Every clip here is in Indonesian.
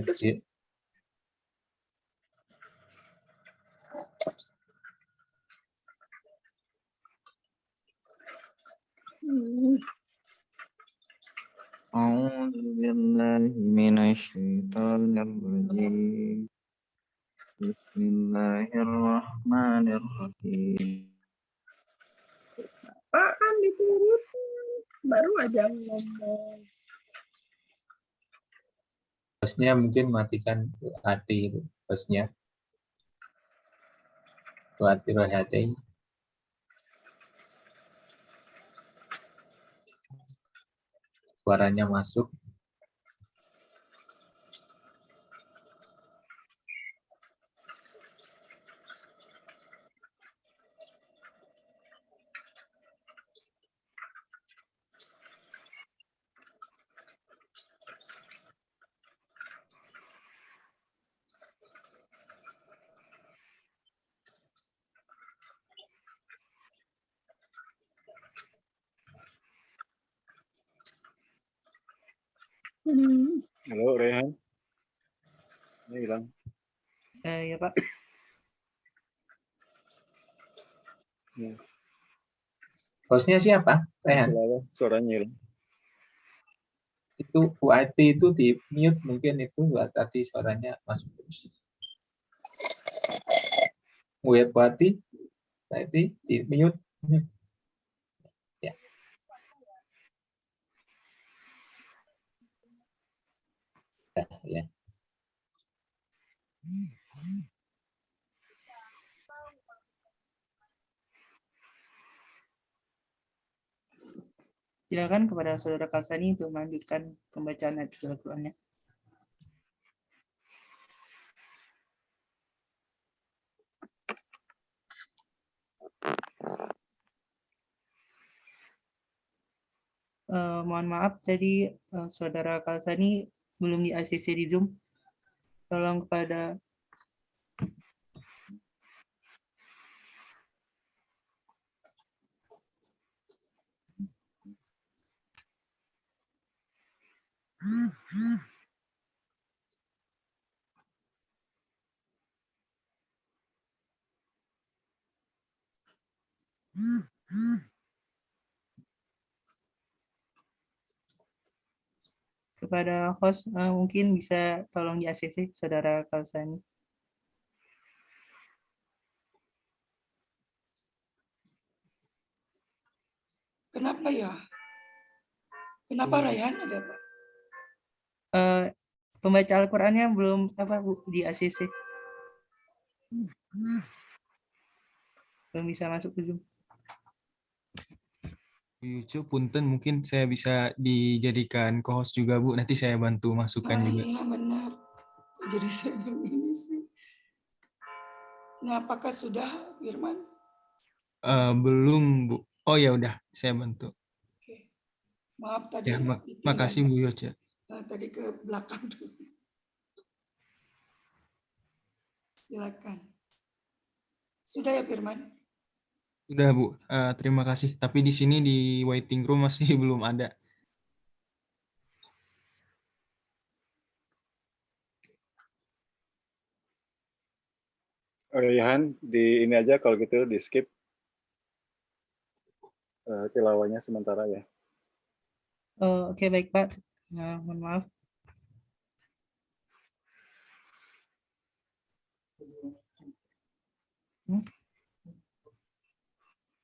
kecil. أعوذ بالله من الشيطان الرجيم بسم الله الرحمن الرحيم Apaan diturutin? Baru aja ngomong. Hostnya mungkin matikan hati itu. Hostnya. Hati rohati. Suaranya masuk. Halo, Rehan. Ini hilang. Ya Pak. Ya. Hostnya siapa? Rehan. Suaranya hilang. Itu UIT itu di mute mungkin itu tadi suaranya masuk terus. UIT di mute. Ya. Ya. Silakan kepada Saudara Kalsani untuk melanjutkan pembacaan ayat surat Al-Qur'annya. Mohon maaf tadi Saudara Kalsani belum di ACC di Zoom. Tolong kepada host mungkin bisa tolong di ACC Saudara Kalsani. Kenapa ya? Kenapa Rayhan ada Pak? Pembaca Al-Qur'annya belum Bu di ACC. Belum bisa masuk ke Zoom. YouTube punten mungkin saya bisa dijadikan co-host juga Bu, nanti saya bantu masukkan juga. Iya benar. Jadi saya ini sih. Nah, apakah sudah Firman? Belum Bu. Oh ya udah, saya bantu. Oke. Maaf tadi Ya, makasih Bu Yoce. tadi ke belakang dulu. Silakan. Sudah ya Firman? Sudah Bu, terima kasih. Tapi di sini di waiting room masih belum ada. Rehan, di ini aja kalau gitu di skip tilawahnya sementara ya. Oke, baik Pak. Mohon maaf.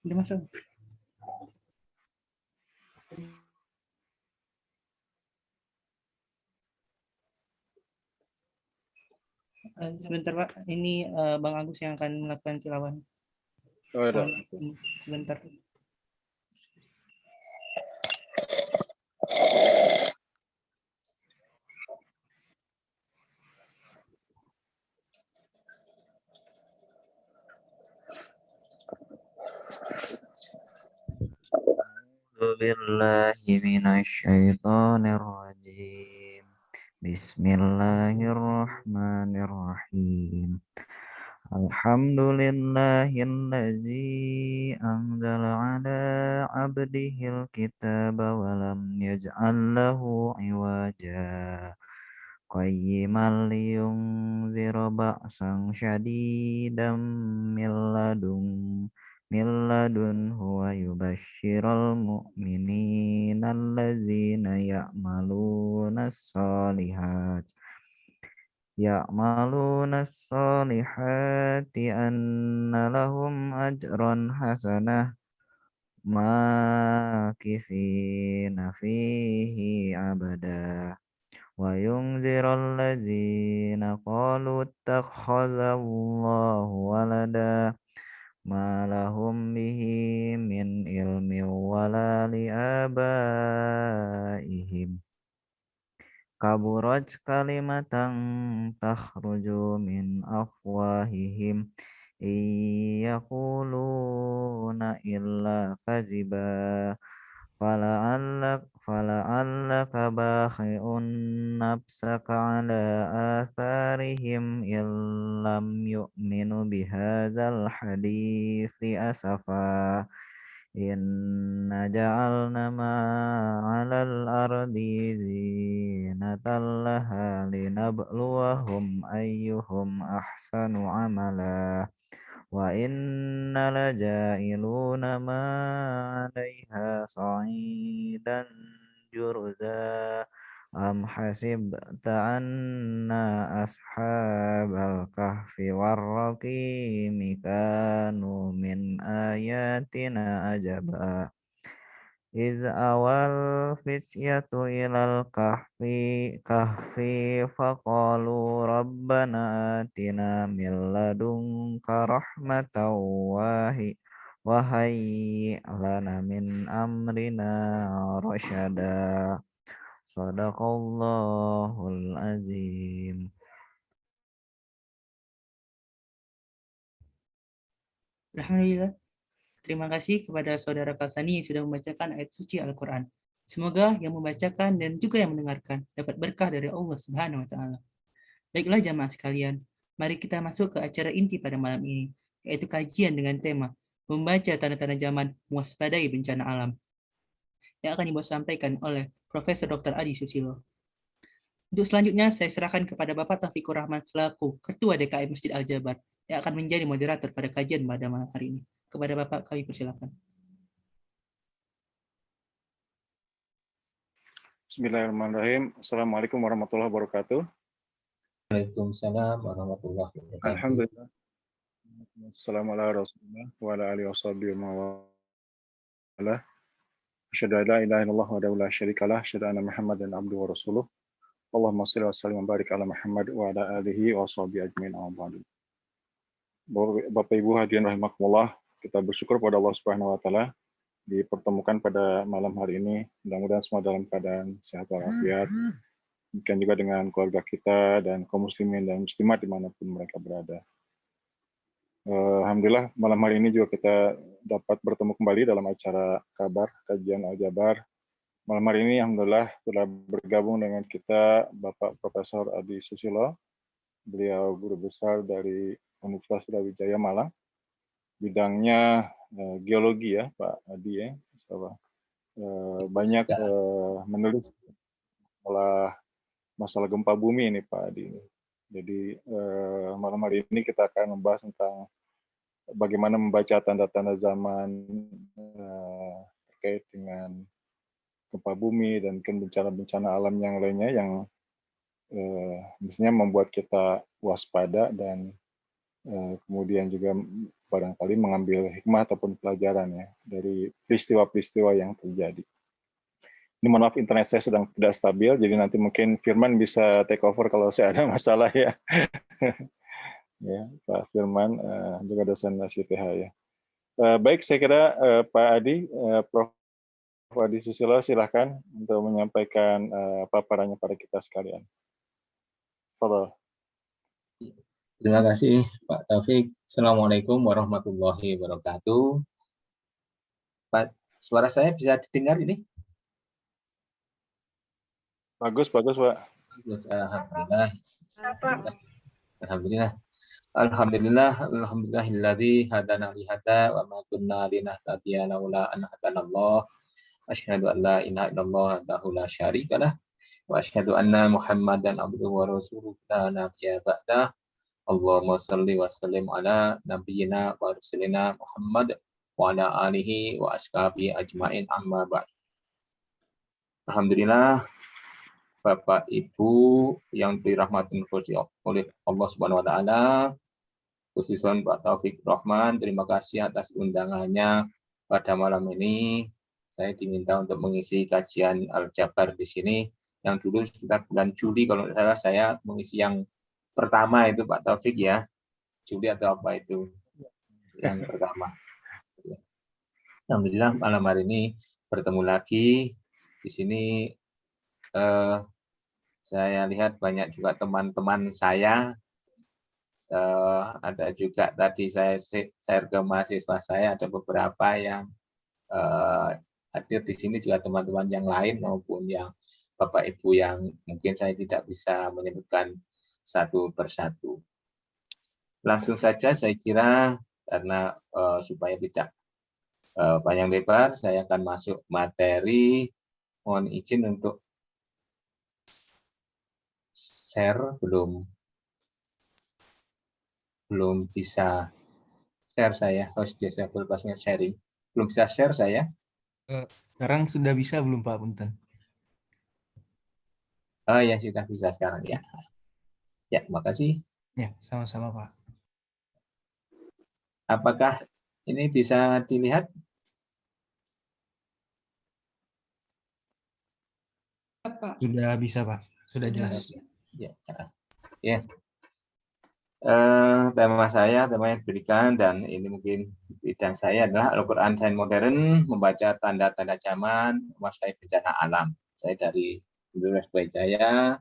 Udah masuk. Sebentar Pak, ini Bang Agus yang akan melakukan tilawah. Oh, ada. Sebentar. أعوذ بالله من الشيطان الرجيم بسم الله الرحمن الرحيم الحمد لله الذي أنزل على عبده الكتاب ولم يجعل له عوجا قيما لينذر بأسا شديدا من لدنه ويبشر المؤمنين الذين يعملون الصالحات أن لهم أجرا حسنا ماكثين فيه أبدا وينذر الذين قالوا اتخذ الله ولدا ما لهم به من علم ولا لآبائهم كبرت كلمة تخرج من أفواههم إن يقولون إلا كذبا فلعلك باخع نفسك على آثارهم إن لم يؤمنوا بهذا الحديث أسفا إنا جعلنا ما على الأرض زينة لها لنبلوهم أيهم أحسن عملا وإنا لجاعلون ما عليها صعيدا جرزا أم حسبت أن أصحاب الكهف والرقيم كانوا من آياتنا عجبا إذ أوى الفتية إلى الكهف فقالوا ربنا آتنا من لدنك رحمة وهيئ لنا من أمرنا رشدا صدق الله العظيم. Alhamdulillah. Terima kasih kepada Saudara Kalsani yang sudah membacakan ayat suci Al-Quran. Semoga yang membacakan dan juga yang mendengarkan dapat berkah dari Allah Subhanahu wa Ta'ala. Baiklah jamaah sekalian, mari kita masuk ke acara inti pada malam ini, yaitu kajian dengan tema membaca tanda-tanda zaman mewaspadai bencana alam, yang akan dibawa sampaikan oleh Profesor Dr. Adi Susilo. Untuk selanjutnya, saya serahkan kepada Bapak Taufikur Rahman selaku Ketua DKM Masjid Al-Jabar, yang akan menjadi moderator pada kajian pada malam hari ini. Kepada Bapak, kami persilakan. Bismillahirrahmanirrahim. Assalamualaikum warahmatullahi wabarakatuh. Waalaikumsalam warahmatullahi wabarakatuh. Alhamdulillah. Assalamualaikum warahmatullahi wabarakatuh. Wa ala alihi washabihi wa wala. Asyhadu an la ilaha illallah wahdahu la syarikalah, asyhadu anna Muhammadan abduhu wa rasuluh. Allahumma shalli wa sallim wa barik ala Muhammad wa ala alihi wa sahbihi ajmain. Bapak Ibu hadirin rahimakumullah, kita bersyukur pada Allah Subhanahu wa taala dipertemukan pada malam hari ini. Mudah-mudahan semua dalam keadaan sehat walafiat. Demikian juga dengan keluarga kita dan kaum muslimin dan muslimat dimanapun mereka berada. Alhamdulillah malam hari ini juga kita dapat bertemu kembali dalam acara kabar kajian Al-Jabar. Malam hari ini alhamdulillah telah bergabung dengan kita Bapak Profesor Adi Susilo. Beliau guru besar dari Universitas Brawijaya Malang. Bidangnya geologi ya Pak Adi ya. Banyak menulis masalah gempa bumi ini Pak Adi. Jadi malam hari ini kita akan membahas tentang bagaimana membaca tanda-tanda zaman terkait dengan gempa bumi dan bencana-bencana alam yang lainnya yang biasanya membuat kita waspada dan kemudian juga barangkali mengambil hikmah ataupun pelajaran ya dari peristiwa-peristiwa yang terjadi. Ini mohon maaf internet saya sedang tidak stabil, jadi nanti mungkin Firman bisa take over kalau saya ada masalah ya. Ya, Pak Firman juga dosen SIPH ya. Baik, saya kira Pak Adi, Prof. Adi Susilo silahkan untuk menyampaikan paparannya pada kita sekalian. Fadhal. Terima kasih Pak Taufik. Assalamualaikum warahmatullahi wabarakatuh. Pak, suara saya bisa didengar ini? Bagus, bagus Pak. Alhamdulillah. Alhamdulillah. Alhamdulillahilladzi hadana li hada wa ma kunna linahtadiya laula an hadanallah. Asyhadu an la ilaha illallah wahdahu la syarika lah asyhadu anna Muhammadan abduhu wa rasuluhu la nabiyya ba'dah. Allahumma shalli wa sallim ala nabiyyina wa rasulina Muhammad wa ala alihi wa ashabihi ajmain amma ba'd. Alhamdulillah, Bapak Ibu yang dirahmati oleh Allah Subhanahu wa taala, khususnya Pak Taufik Rahman, terima kasih atas undangannya pada malam ini. Saya diminta untuk mengisi kajian Al-Jabar di sini yang dulu sekitar bulan Juli kalau tidak salah saya mengisi yang pertama itu Pak Taufik ya. Juli atau apa itu yang pertama. Alhamdulillah malam hari ini bertemu lagi di sini. Saya lihat banyak juga teman-teman saya. Ada juga tadi saya share ke mahasiswa saya, ada beberapa yang hadir di sini juga teman-teman yang lain maupun yang Bapak Ibu yang mungkin saya tidak bisa menyebutkan satu persatu. Langsung saja saya kira karena supaya tidak panjang lebar, saya akan masuk materi. Mohon izin untuk share, belum bisa share saya, host disable password sharing. Belum bisa share saya. Sekarang sudah bisa belum Pak Punten? Oh ya, sudah bisa sekarang ya. Ya, makasih. Ya, sama-sama Pak. Apakah ini bisa dilihat? Pak. Sudah bisa Pak, sudah jelas. Ya. Tema yang diberikan dan ini mungkin bidang saya adalah Al-Quran Sains Modern, membaca tanda-tanda zaman, menguasai bencana alam. Saya dari Universitas Brawijaya,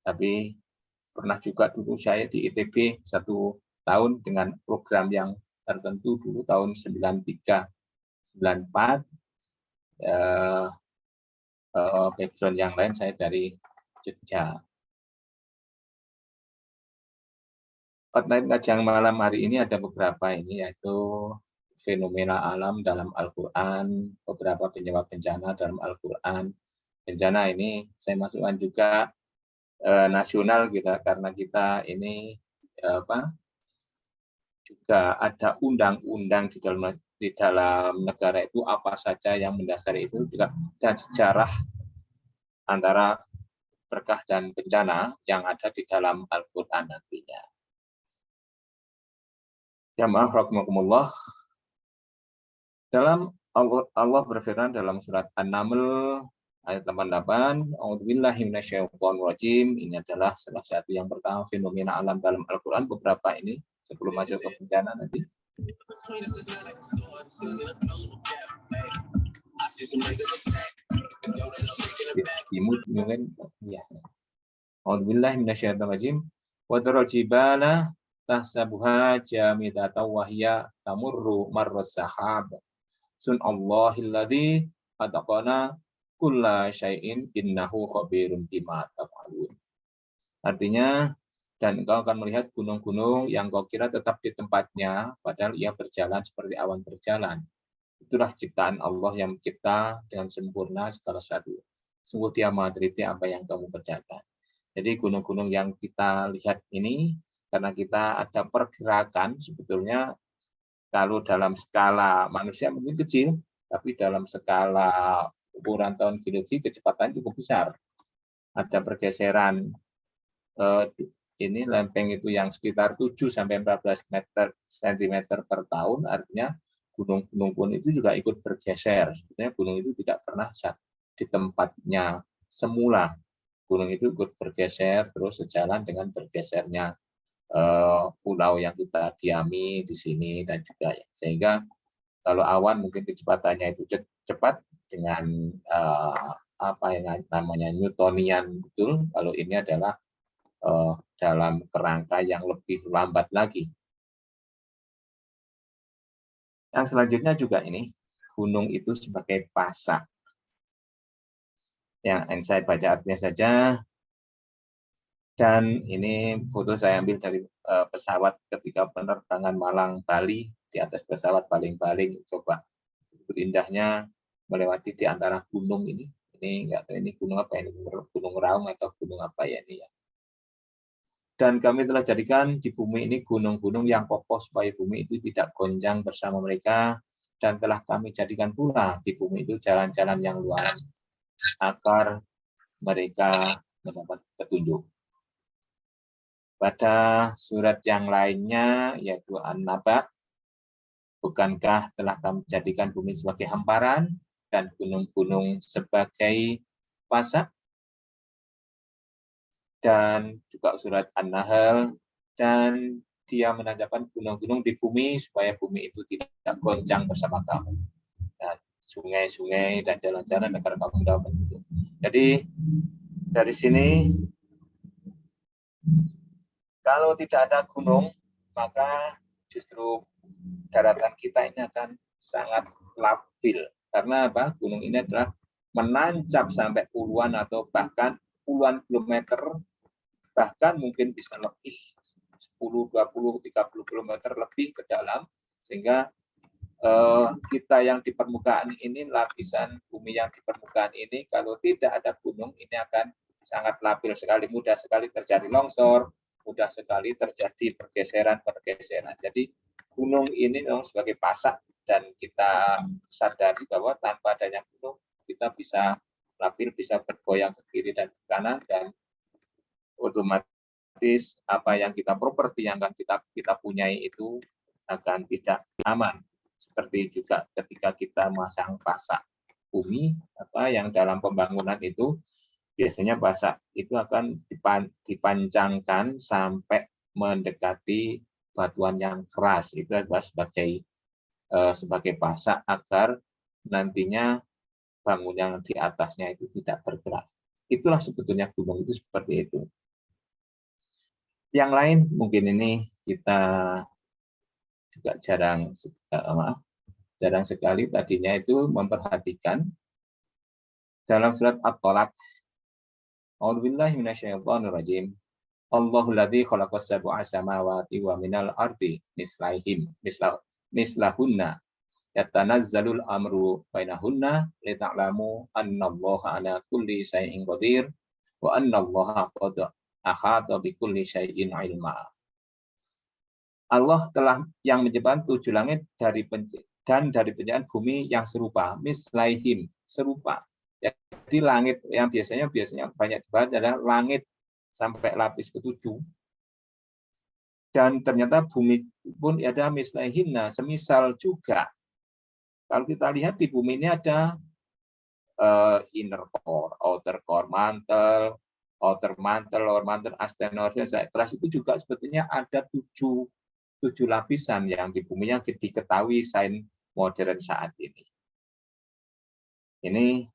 tapi pernah juga dulu saya di ITB 1 tahun dengan program yang tertentu dulu tahun 93, 94. Background yang lain saya dari Jogja. Outline kajian malam hari ini ada beberapa ini, yaitu fenomena alam dalam Al-Quran, beberapa penyebab bencana dalam Al-Quran. Bencana ini saya masukkan juga nasional kita karena kita ini juga ada undang-undang di dalam negara itu apa saja yang mendasari itu juga, dan sejarah antara berkah dan bencana yang ada di dalam Al-Quran nantinya. Jamaah rahimakumullah. Dalam Allah berfirman dalam surat An-Naml ayat 88, A'udzubillahi minasyaitonirrajim. Ini adalah salah satu yang pertama fenomena alam dalam Al-Quran, beberapa ini sebelum masuk ke bencana nanti. A'udzubillahi minasyaitonirrajim. Wa tarjibala tahsabuha jamidatan wa hiya tamurru marras sahab. Sunallahilladzi khalaqana kulla syai'in innahu khabirum bima taf'alun. Artinya, dan engkau akan melihat gunung-gunung yang kau kira tetap di tempatnya, padahal ia berjalan seperti awan berjalan. Itulah ciptaan Allah yang mencipta dengan sempurna segala sesuatu. Sungguh Dia Maha Teliti apa yang kamu kerjakan. Jadi gunung-gunung yang kita lihat ini, karena kita ada pergerakan, sebetulnya kalau dalam skala manusia mungkin kecil, tapi dalam skala ukuran tahun geologi kecepatan cukup besar. Ada pergeseran ini lempeng itu yang sekitar 7-14 cm per tahun, artinya gunung-gunung pun itu juga ikut bergeser. Sebetulnya gunung itu tidak pernah di tempatnya semula. Gunung itu ikut bergeser terus sejalan dengan bergesernya pulau yang kita diami di sini dan juga ya. Sehingga kalau awan mungkin kecepatannya itu cepat dengan apa yang namanya Newtonian betul. Kalau ini adalah dalam kerangka yang lebih lambat lagi. Yang selanjutnya juga ini gunung itu sebagai pasak. Yang saya baca artinya saja. Dan ini foto saya ambil dari pesawat ketika penerbangan Malang Bali, di atas pesawat baling-baling, coba indahnya melewati di antara gunung ini ini nggak tahu ini gunung apa ini, gunung Raung atau gunung apa ya ini ya. Dan kami telah jadikan di bumi ini gunung-gunung yang kokoh supaya bumi itu tidak goncang bersama mereka, dan telah kami jadikan pula di bumi itu jalan-jalan yang luas agar mereka mendapat petunjuk. Pada surat yang lainnya yaitu An-Naba, bukankah telah kami jadikan bumi sebagai hamparan dan gunung-gunung sebagai pasak? Dan juga surat An-Nahl, dan dia menanjakan gunung-gunung di bumi supaya bumi itu tidak goncang bersama kamu, dan sungai-sungai dan jalan-jalan agar kamu dapat petunjuk. Jadi dari sini kalau tidak ada gunung, maka justru daratan kita ini akan sangat labil. Karena apa? Gunung ini adalah menancap sampai puluhan atau bahkan puluhan kilometer, bahkan mungkin bisa lebih 10, 20, 30 km lebih ke dalam, sehingga kita yang di permukaan ini, lapisan bumi yang di permukaan ini, kalau tidak ada gunung, ini akan sangat labil sekali, mudah sekali terjadi longsor, mudah sekali terjadi pergeseran. Jadi gunung ini memang sebagai pasak, dan kita sadari bahwa tanpa adanya gunung, kita bisa labil, bisa bergoyang ke kiri dan ke kanan, dan otomatis apa yang kita properti yang akan kita punyai itu akan tidak aman. Seperti juga ketika kita masang pasak bumi, apa yang dalam pembangunan itu biasanya pasak itu akan dipancangkan sampai mendekati batuan yang keras, itu adalah sebagai pasak agar nantinya bangunan di atasnya itu tidak bergerak. Itulah sebetulnya gunung itu seperti itu. Yang lain mungkin ini kita juga jarang sekali tadinya itu memperhatikan dalam surat At-Tolak. A'udzubillahi minasyaitonirrajim. Allahul ladzi khalaqas sab'a samawati wa minal ardi mislahunna yatanazzalul amru bainahunna lita'lamu annallaha ala kulli syai'in qadir wa annallaha qad ahata bikulli syai'in ilma. Allah telah yang menciptakan 7 langit dari penciptaan bumi yang serupa, mislaihim, serupa. Jadi langit yang biasanya banyak dibahas adalah langit sampai lapis ke-7. Dan ternyata bumi pun ada mislaihinna, semisal juga. Kalau kita lihat di bumi ini ada inner core, outer core, mantle, outer mantle, lower mantle, asteroids, keras itu juga sebetulnya ada 7 lapisan yang di bumi yang diketahui sains modern saat ini. Ini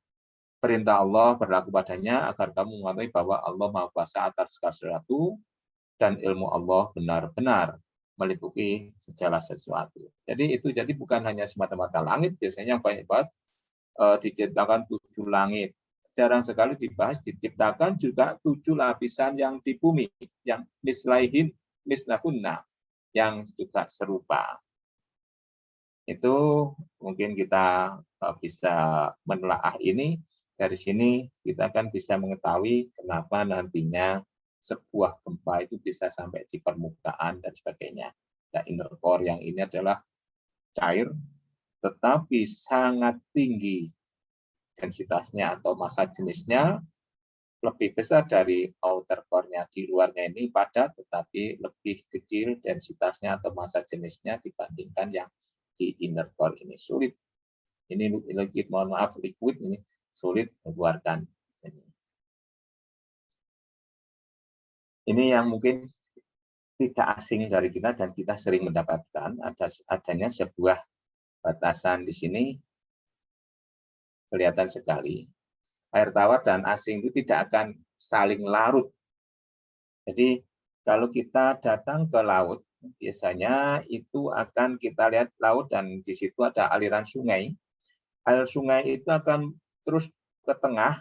perintah Allah berlaku padanya agar kamu mengetahui bahwa Allah Maha Kuasa atas segala sesuatu dan ilmu Allah benar-benar meliputi segala sesuatu. Jadi bukan hanya semata-mata langit, biasanya yang banyak banget diciptakan 7 langit. Jarang sekali dibahas diciptakan juga 7 lapisan yang di bumi, yang mislahunna, yang juga serupa. Itu mungkin kita bisa menelaah ini. Dari sini kita akan bisa mengetahui kenapa nantinya sebuah gempa itu bisa sampai di permukaan dan sebagainya. Nah, inner core yang ini adalah cair, tetapi sangat tinggi densitasnya atau massa jenisnya, lebih besar dari outer core-nya. Di luarnya ini padat, tetapi lebih kecil densitasnya atau massa jenisnya dibandingkan yang di inner core ini. Sulit. Ini liquid, mohon maaf, liquid ini sulit mengeluarkan. Ini yang mungkin tidak asing dari kita dan kita sering mendapatkan adanya sebuah batasan di sini kelihatan sekali. Air tawar dan asing itu tidak akan saling larut. Jadi kalau kita datang ke laut, biasanya itu akan kita lihat laut dan di situ ada aliran sungai. Air sungai itu akan terus ke tengah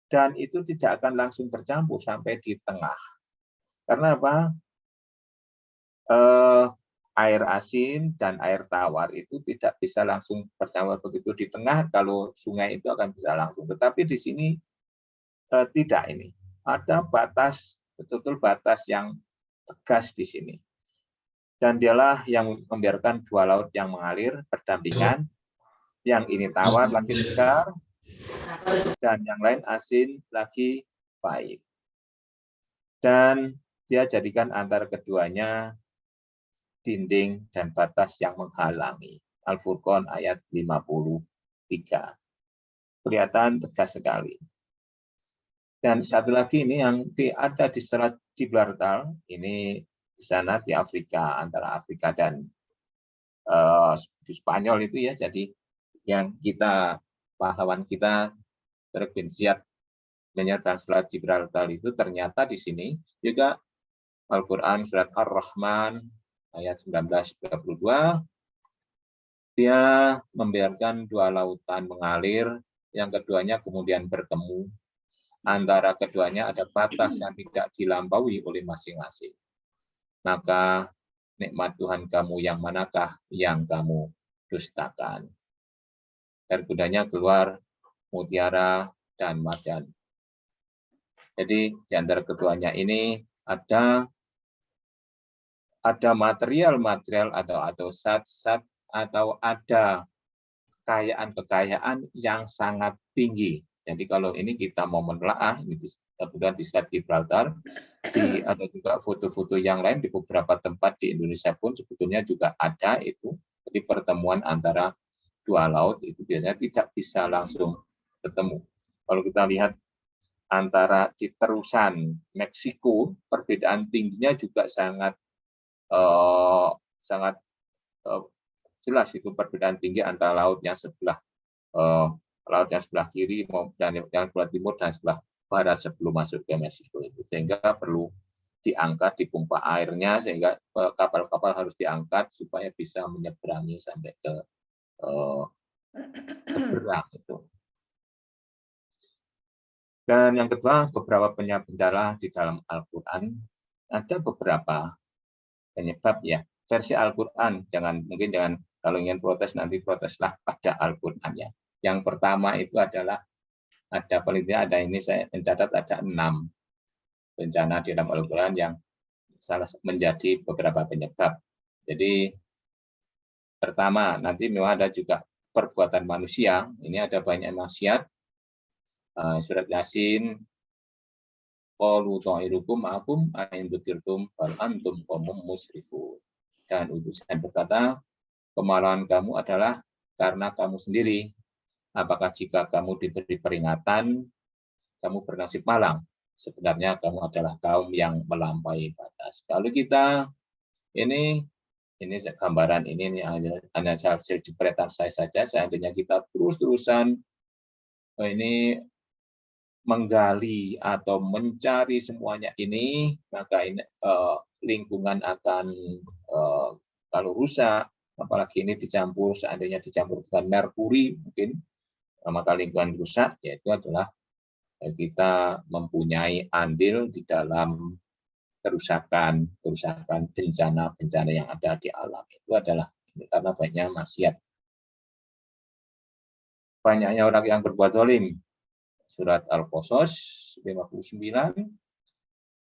dan itu tidak akan langsung bercampur sampai di tengah. Karena apa? air asin dan air tawar itu tidak bisa langsung bercampur begitu di tengah. Kalau sungai itu akan bisa langsung. Tetapi di sini tidak ini. Ada batas, betul-betul batas yang tegas di sini. Dan dialah yang membiarkan dua laut yang mengalir berdampingan. Yang ini tawar lagi segar, dan yang lain asin lagi pahit. Dan dia jadikan antara keduanya dinding dan batas yang menghalangi. Al-Furqan ayat 53. Kelihatan tegas sekali. Dan satu lagi ini yang ada di Selat Gibraltar, ini di sana di Afrika, antara Afrika dan di Spanyol itu ya. Jadi yang kita, pahlawan kita, bin Ziyad menyerang Selat Gibraltar itu ternyata di sini juga Al-Quran surat Ar-Rahman ayat 1932, dia membiarkan dua lautan mengalir, yang keduanya kemudian bertemu. Antara keduanya ada batas yang tidak dilampaui oleh masing-masing. Maka nikmat Tuhan kamu yang manakah yang kamu dustakan? Dan keduanya keluar mutiara dan marjan. Jadi di antara keduanya ini ada material-material atau zat-zat atau ada kekayaan yang sangat tinggi. Jadi kalau ini kita mau menelaah, ini kemudian di Selat Gibraltar, ada juga foto-foto yang lain di beberapa tempat di Indonesia pun sebetulnya juga ada itu. Jadi pertemuan antara dua laut itu biasanya tidak bisa langsung ketemu. Kalau kita lihat antara di terusan Meksiko, perbedaan tingginya juga sangat jelas itu perbedaan tinggi antara laut yang sebelah kiri dan yang sebelah timur dan sebelah barat sebelum masuk ke Meksiko itu, sehingga perlu diangkat, dipompa airnya sehingga kapal-kapal harus diangkat supaya bisa menyeberangi sampai ke seberang itu. Dan yang kedua, beberapa penyebab di dalam Al-Quran, ada beberapa penyebab ya. Versi Al-Quran, mungkin jangan kalau ingin protes nanti proteslah pada Al-Quran ya. Yang pertama itu adalah ada paling tidak ada ini saya mencatat ada 6 bencana di dalam Al-Quran yang menjadi beberapa penyebab. Jadi pertama nanti memang ada juga perbuatan manusia. Ini ada banyak maksiat. Surat Yasin, qalu ta'irukum ma'akum ain dzukirtum bal antum qaumum musrifun. Dan utusan berkata, kemarahan kamu adalah karena kamu sendiri. Apakah jika kamu diberi peringatan, kamu bernasib malang? Sebenarnya kamu adalah kaum yang melampaui batas. Kalau kita ini gambaran ini hanya hasil jepretan saya saja. Seandainya kita terus-terusan ini menggali atau mencari semuanya ini, maka ini lingkungan akan kalau rusak, apalagi ini seandainya dicampur dengan merkuri mungkin, maka lingkungan rusak, yaitu adalah kita mempunyai andil di dalam kerusakan bencana yang ada di alam. Itu adalah karena banyaknya maksiat. Banyaknya orang yang berbuat zalim. Surat Al-Qasas 59.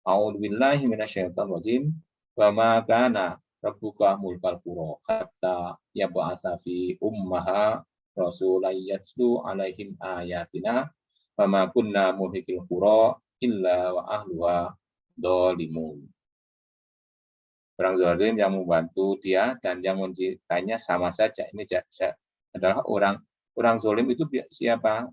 A'udzubillahi minasyaitonir rajim. Wa ma kana rabbuka mulkal qura hatta yab'atsa fi ummaha rasulan yatlu 'alaihim ayatina wa ma kunna muhlikil qura illa wa ahluha dzalimun. Orang zalim yang membantu dia dan yang mencintainya sama saja. Ini adalah orang zalim itu siapa?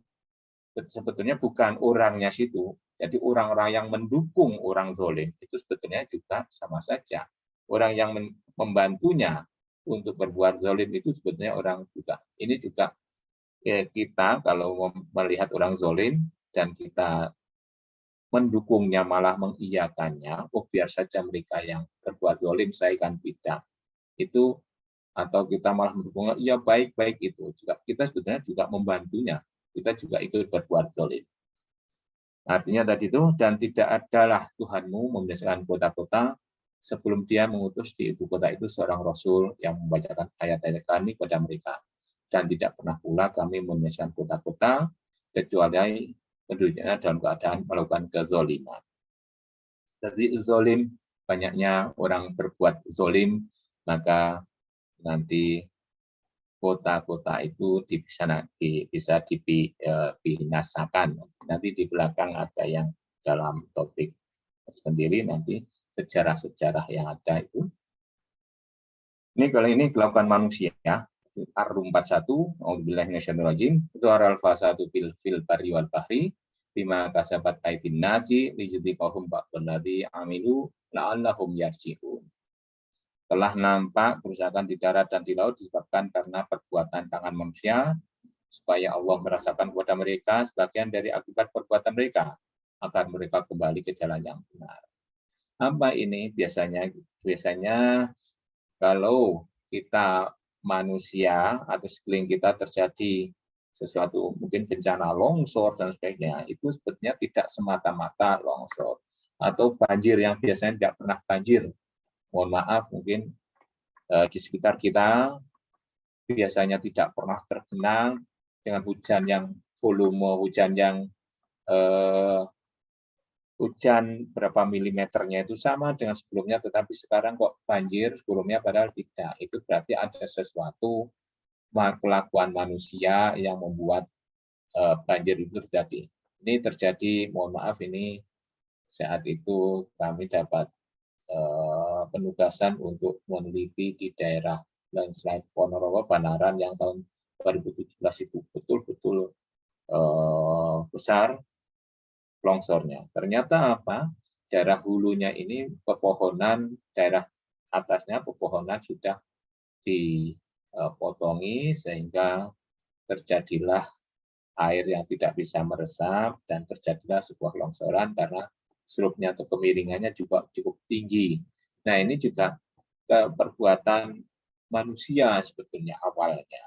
Sebetulnya bukan orangnya situ. Jadi orang-orang yang mendukung orang zalim itu sebetulnya juga sama saja. Orang yang membantunya untuk berbuat zalim itu sebetulnya orang juga. Ini juga kita kalau melihat orang zalim dan kita mendukungnya malah mengiyakannya, biar saja mereka yang berbuat zalim saya kan tidak. Itu atau kita malah mendukungnya, iya baik-baik itu juga kita sebetulnya juga membantunya. Kita juga ikut berbuat zalim. Artinya tadi itu, dan tidak adalah Tuhanmu membinasakan kota-kota sebelum dia mengutus di ibu kota itu seorang Rasul yang membacakan ayat-ayat kami kepada mereka. Dan tidak pernah pula kami menyesatkan kota-kota kecuali penduduknya dalam keadaan melakukan kezaliman. Jadi zolim, banyaknya orang berbuat zolim, maka nanti kota-kota itu bisa dibinasakan. Nanti di belakang ada yang dalam topik sendiri, nanti sejarah-sejarah yang ada itu. Ini kali ini dilakukan manusia. Ar-Rum 41, A'udzubillahi minasyaitonirrajim, Zuharal fasadu fil barri wal bahri, bima kasabat aydin nasi, lijudikahum ba'dalladzi amilu, la'allahum yarji'un. Telah nampak kerusakan di darat dan di laut disebabkan karena perbuatan tangan manusia, supaya Allah merasakan kepada mereka sebagian dari akibat perbuatan mereka, agar mereka kembali ke jalan yang benar. Apa ini? Biasanya kalau kita manusia atau sekeliling kita terjadi sesuatu, mungkin bencana longsor dan sebagainya, itu sebetulnya tidak semata-mata longsor atau banjir yang biasanya tidak pernah banjir. Mohon maaf, mungkin di sekitar kita biasanya tidak pernah tergenang dengan hujan yang volume hujan yang hujan berapa milimeternya itu sama dengan sebelumnya, tetapi sekarang kok banjir, sebelumnya padahal tidak. Itu berarti ada sesuatu kelakuan manusia yang membuat banjir itu terjadi. Ini terjadi, mohon maaf, ini saat itu kami dapat penugasan untuk meneliti di daerah landslide Ponorogo, Banaran yang tahun 2017 itu betul-betul besar longsornya. Ternyata apa? Daerah hulunya ini pepohonan, daerah atasnya pepohonan sudah dipotongi sehingga terjadilah air yang tidak bisa meresap dan terjadilah sebuah longsoran karena slopnya atau kemiringannya juga cukup tinggi. Nah, ini juga perbuatan manusia sebetulnya awalnya.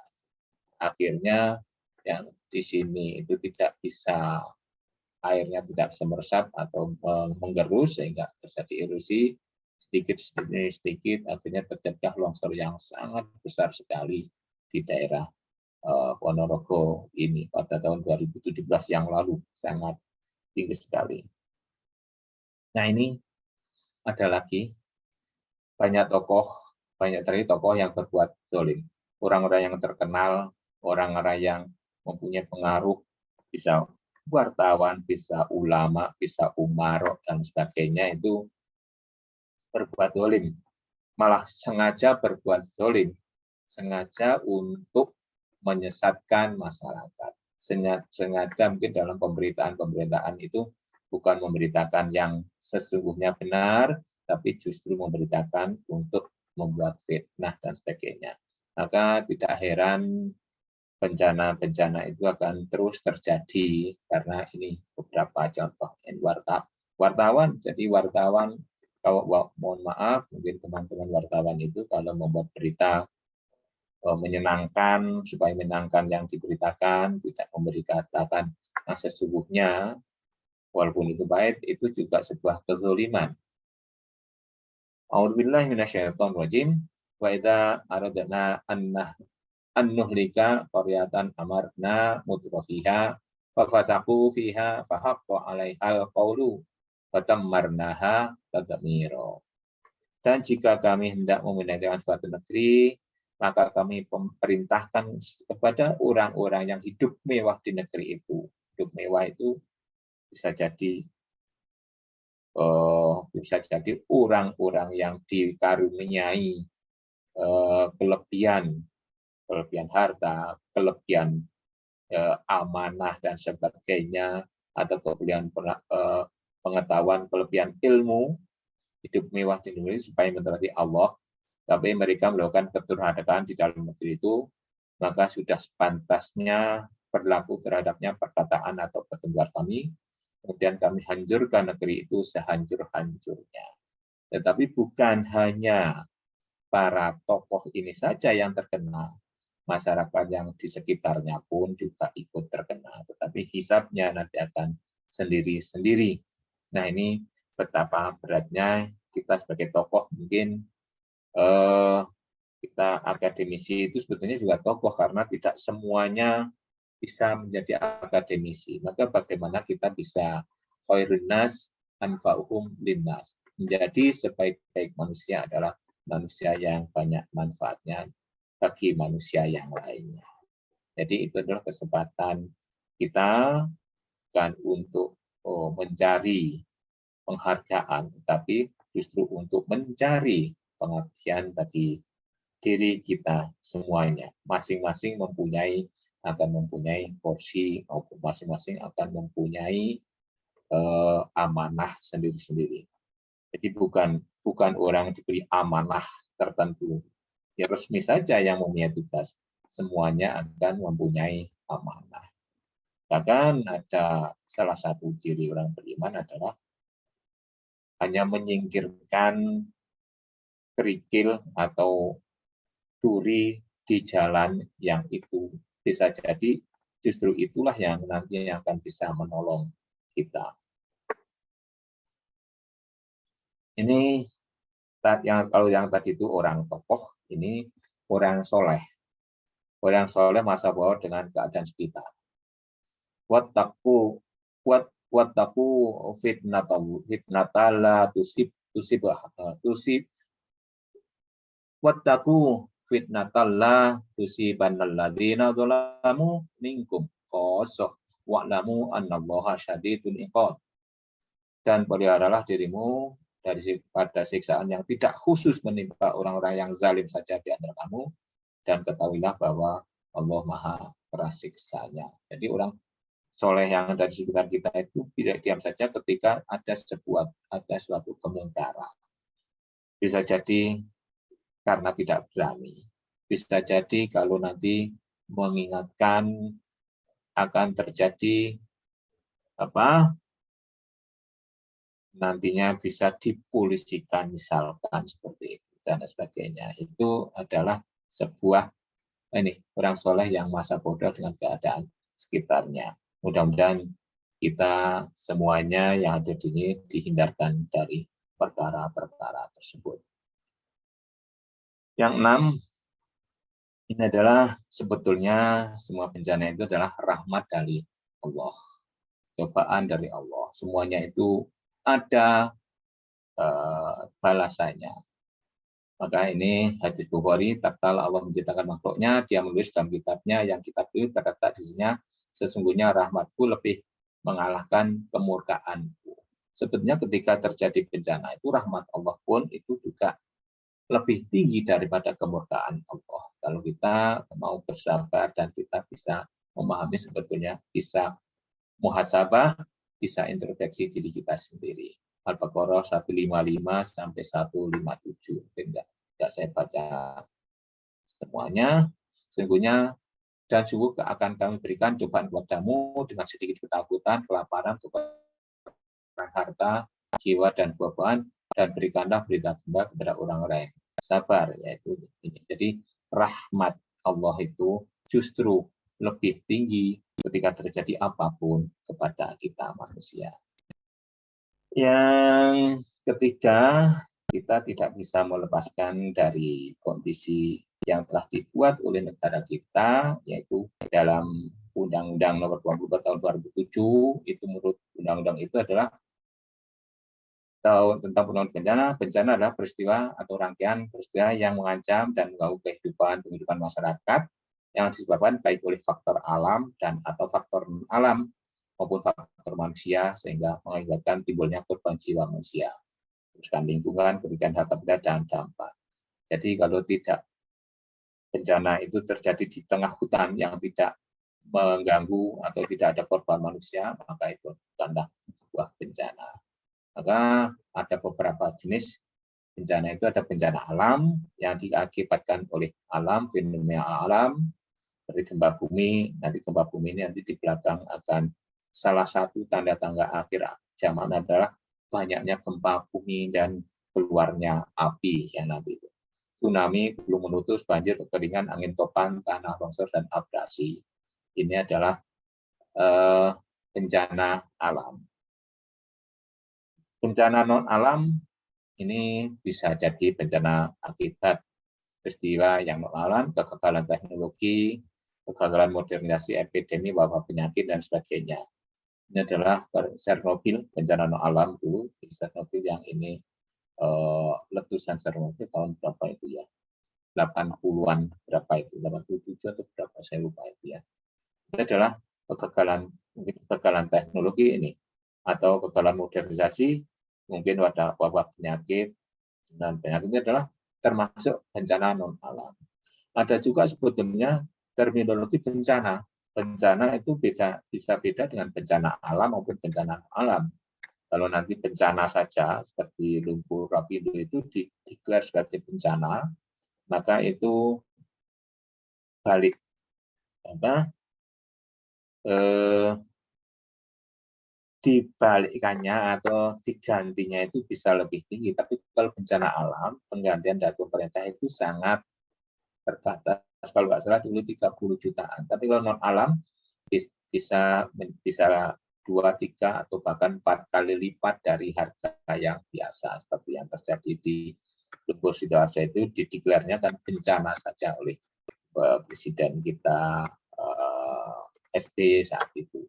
Akhirnya yang di sini itu tidak bisa, airnya tidak bisa meresap atau menggerus sehingga terjadi erosi sedikit demi sedikit, akhirnya terjadi longsor yang sangat besar sekali di daerah Ponorogo ini pada tahun 2017 yang lalu, sangat tinggi sekali. Nah, ini ada lagi banyak tokoh yang berbuat zalim. Orang-orang yang terkenal, orang-orang yang mempunyai pengaruh, bisa wartawan, bisa ulama, bisa umarok dan sebagainya, itu berbuat zalim. Malah sengaja berbuat zalim, sengaja untuk menyesatkan masyarakat. Sengaja mungkin dalam pemberitaan itu bukan memberitakan yang sesungguhnya benar, tapi justru memberitakan untuk membuat fitnah dan sebagainya. Maka tidak heran bencana-bencana itu akan terus terjadi karena ini beberapa contoh. Wartawan, jadi wartawan, kalau mohon maaf, mungkin teman-teman wartawan itu kalau membuat berita menyenangkan, supaya menyenangkan yang diberitakan, tidak memberitakan yang sesungguhnya, walaupun itu baik, itu juga sebuah kezaliman. A'udzubillahi minasyaitonirrajim. Wa idza aradna an nuhlika qaryatan amarna mutrafiha fa fasaqu fiha fa haqqa 'alaihal qawlu wa tammarnaha tadmira. Dan jika kami hendak memindahkan suatu negeri, maka kami perintahkan kepada orang-orang yang hidup mewah di negeri itu. Hidup mewah itu bisa jadi orang-orang yang dikaruniai kelebihan harta, kelebihan amanah dan sebagainya, atau kelebihan pengetahuan, kelebihan ilmu, hidup mewah di negeri supaya mentaati Allah, tapi mereka melakukan keturhakaan di dalam negeri itu, maka sudah sepantasnya berlaku terhadapnya perkataan atau ketentuan kami. Kemudian kami hancurkan negeri itu sehancur-hancurnya. Tetapi bukan hanya para tokoh ini saja yang terkena, masyarakat yang di sekitarnya pun juga ikut terkena. Tetapi hisabnya nanti akan sendiri-sendiri. Nah, ini betapa beratnya kita sebagai tokoh mungkin kita akademisi itu sebetulnya juga tokoh karena tidak semuanya bisa menjadi akademisi. Maka bagaimana kita bisa khairun nas anfa'uhum linnas. Menjadi sebaik-baik manusia adalah manusia yang banyak manfaatnya bagi manusia yang lainnya. Jadi itu adalah kesempatan kita bukan untuk mencari penghargaan, tetapi justru untuk mencari pengertian bagi diri kita semuanya. Masing-masing akan mempunyai porsi, maupun masing-masing akan mempunyai amanah sendiri-sendiri. Jadi bukan orang diberi amanah tertentu. Ya resmi saja yang mempunyai tugas. Semuanya akan mempunyai amanah. Bahkan ada salah satu ciri orang beriman adalah hanya menyingkirkan kerikil atau duri di jalan yang itu. Bisa jadi justru itulah yang nantinya akan bisa menolong kita. Ini kalau yang tadi itu orang tokoh, ini orang soleh. Orang soleh masa bawah dengan keadaan sekitar. Wattaqu fitnatalla wattaqu fitnatalla tusibannalladzina dzalamu minkum khassah wa'lamu annallaha syadidul iqab. Dan peliharalah dirimu daripada siksaan yang tidak khusus menimpa orang-orang yang zalim saja di antara kamu, dan ketahuilah bahwa Allah Maha keras siksanya. Jadi orang soleh yang dari sekitar kita itu tidak diam saja ketika ada suatu kemungkaran. Bisa jadi karena tidak berani. Bisa jadi kalau nanti mengingatkan akan terjadi nantinya bisa dipolisikan misalkan seperti itu dan sebagainya. Itu adalah sebuah orang soleh yang masa bodoh dengan keadaan sekitarnya. Mudah-mudahan kita semuanya yang ada di sini dihindarkan dari perkara-perkara tersebut. Yang 6, ini adalah sebetulnya semua bencana itu adalah rahmat dari Allah, cobaan dari Allah. Semuanya itu ada balasannya. Maka ini hadis Bukhari, tatkala Allah menciptakan makhluknya, dia menulis dalam kitabnya, yang kitab itu terletak di sini, sesungguhnya rahmatku lebih mengalahkan kemurkaanku. Sebetulnya ketika terjadi bencana itu rahmat Allah pun itu juga lebih tinggi daripada kemurkaan Allah. Kalau kita mau bersabar dan kita bisa memahami sebetulnya bisa muhasabah, bisa introspeksi diri kita sendiri. Al-Baqarah 155 sampai 157. Tidak saya baca semuanya. Sesungguhnya dan sungguh akan kami berikan cobaan kepadamu dengan sedikit ketakutan, kelaparan, kekurangan harta, jiwa dan buah-buahan, dan berikanlah berita gembira kepada orang-orang yang sabar, yaitu ini. Jadi rahmat Allah itu justru lebih tinggi ketika terjadi apapun kepada kita manusia. Yang ketiga, kita tidak bisa melepaskan dari kondisi yang telah dibuat oleh negara kita, yaitu dalam Undang-Undang Nomor 20 tahun 2007, itu menurut undang-undang itu adalah tentang penanggulangan bencana adalah peristiwa atau rangkaian peristiwa yang mengancam dan mengganggu kehidupan masyarakat yang disebabkan baik oleh faktor alam dan atau faktor non-alam maupun faktor manusia sehingga mengakibatkan timbulnya korban jiwa manusia, kerusakan lingkungan, kerugian harta benda dan dampak. Jadi kalau tidak bencana itu terjadi di tengah hutan yang tidak mengganggu atau tidak ada korban manusia, maka itu bukanlah sebuah bencana. Maka ada beberapa jenis bencana, itu ada bencana alam yang diakibatkan oleh alam, fenomena alam, seperti gempa bumi. Nanti gempa bumi ini nanti di belakang akan salah satu tanda-tanda akhir zaman adalah banyaknya gempa bumi dan keluarnya api yang nanti itu. Tsunami, gunung meletus, banjir, kekeringan, angin topan, tanah longsor, dan abrasi. Ini adalah bencana alam. Bencana non-alam ini bisa jadi bencana akibat peristiwa yang non-alam, kegagalan teknologi, kegagalan modernisasi, epidemi, wabah penyakit, dan sebagainya. Ini adalah Chernobyl, bencana non-alam dulu, di Chernobyl yang ini letusan Chernobyl tahun berapa itu ya? 80-an berapa itu? 87 atau berapa, saya lupa itu ya. Itu adalah kegagalan teknologi ini, atau kegagalan modernisasi, mungkin wabah penyakit, dan penyakit ini adalah termasuk bencana non-alam. Ada juga sebetulnya terminologi bencana. Bencana itu bisa beda dengan bencana alam maupun bencana non-alam. Kalau nanti bencana saja, seperti lumpur lapindo itu dideklar sebagai bencana, maka itu balik dibalikannya atau digantinya itu bisa lebih tinggi. Tapi kalau bencana alam, penggantian dari pemerintah itu sangat terbatas. Kalau nggak salah dulu 30 jutaan. Tapi kalau non alam bisa 2, 3 atau bahkan 4 kali lipat dari harga yang biasa, seperti yang terjadi di lumpur Sidoarjo itu dideklarnya kan bencana saja oleh presiden kita SBY saat itu.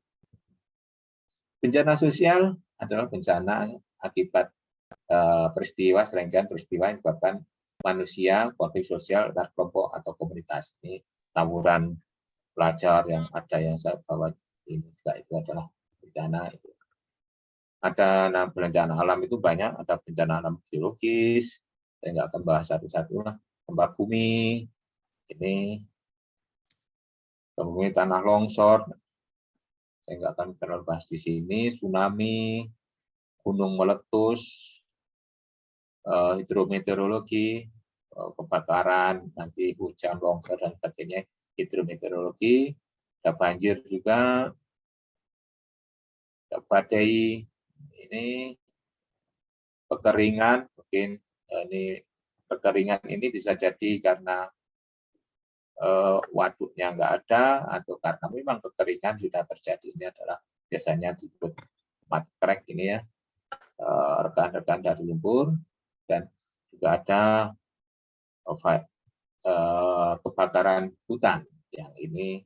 Bencana sosial adalah bencana akibat peristiwa, serangkaian peristiwa yang menyebabkan manusia, konflik sosial antar kelompok atau komunitas. Ini tawuran pelajar yang ada yang saya bawa ini juga itu adalah bencana itu. Ada bencana alam itu banyak, ada bencana alam geologis, saya nggak akan bahas satu-satu lah, gempa bumi, ini kemudian tanah longsor, saya nggak akan terlalu bahas di sini, tsunami, gunung meletus, hidrometeorologi, kebakaran, nanti hujan, longsor, dan sebagainya, hidrometeorologi, ada banjir juga, ada badai, ini kekeringan, mungkin ini kekeringan ini bisa jadi karena waduknya nggak ada, atau karena memang kekeringan sudah terjadi. Ini adalah biasanya disebut mud crack ini ya, rekan-rekan dari lumpur, dan juga ada kebakaran hutan yang ini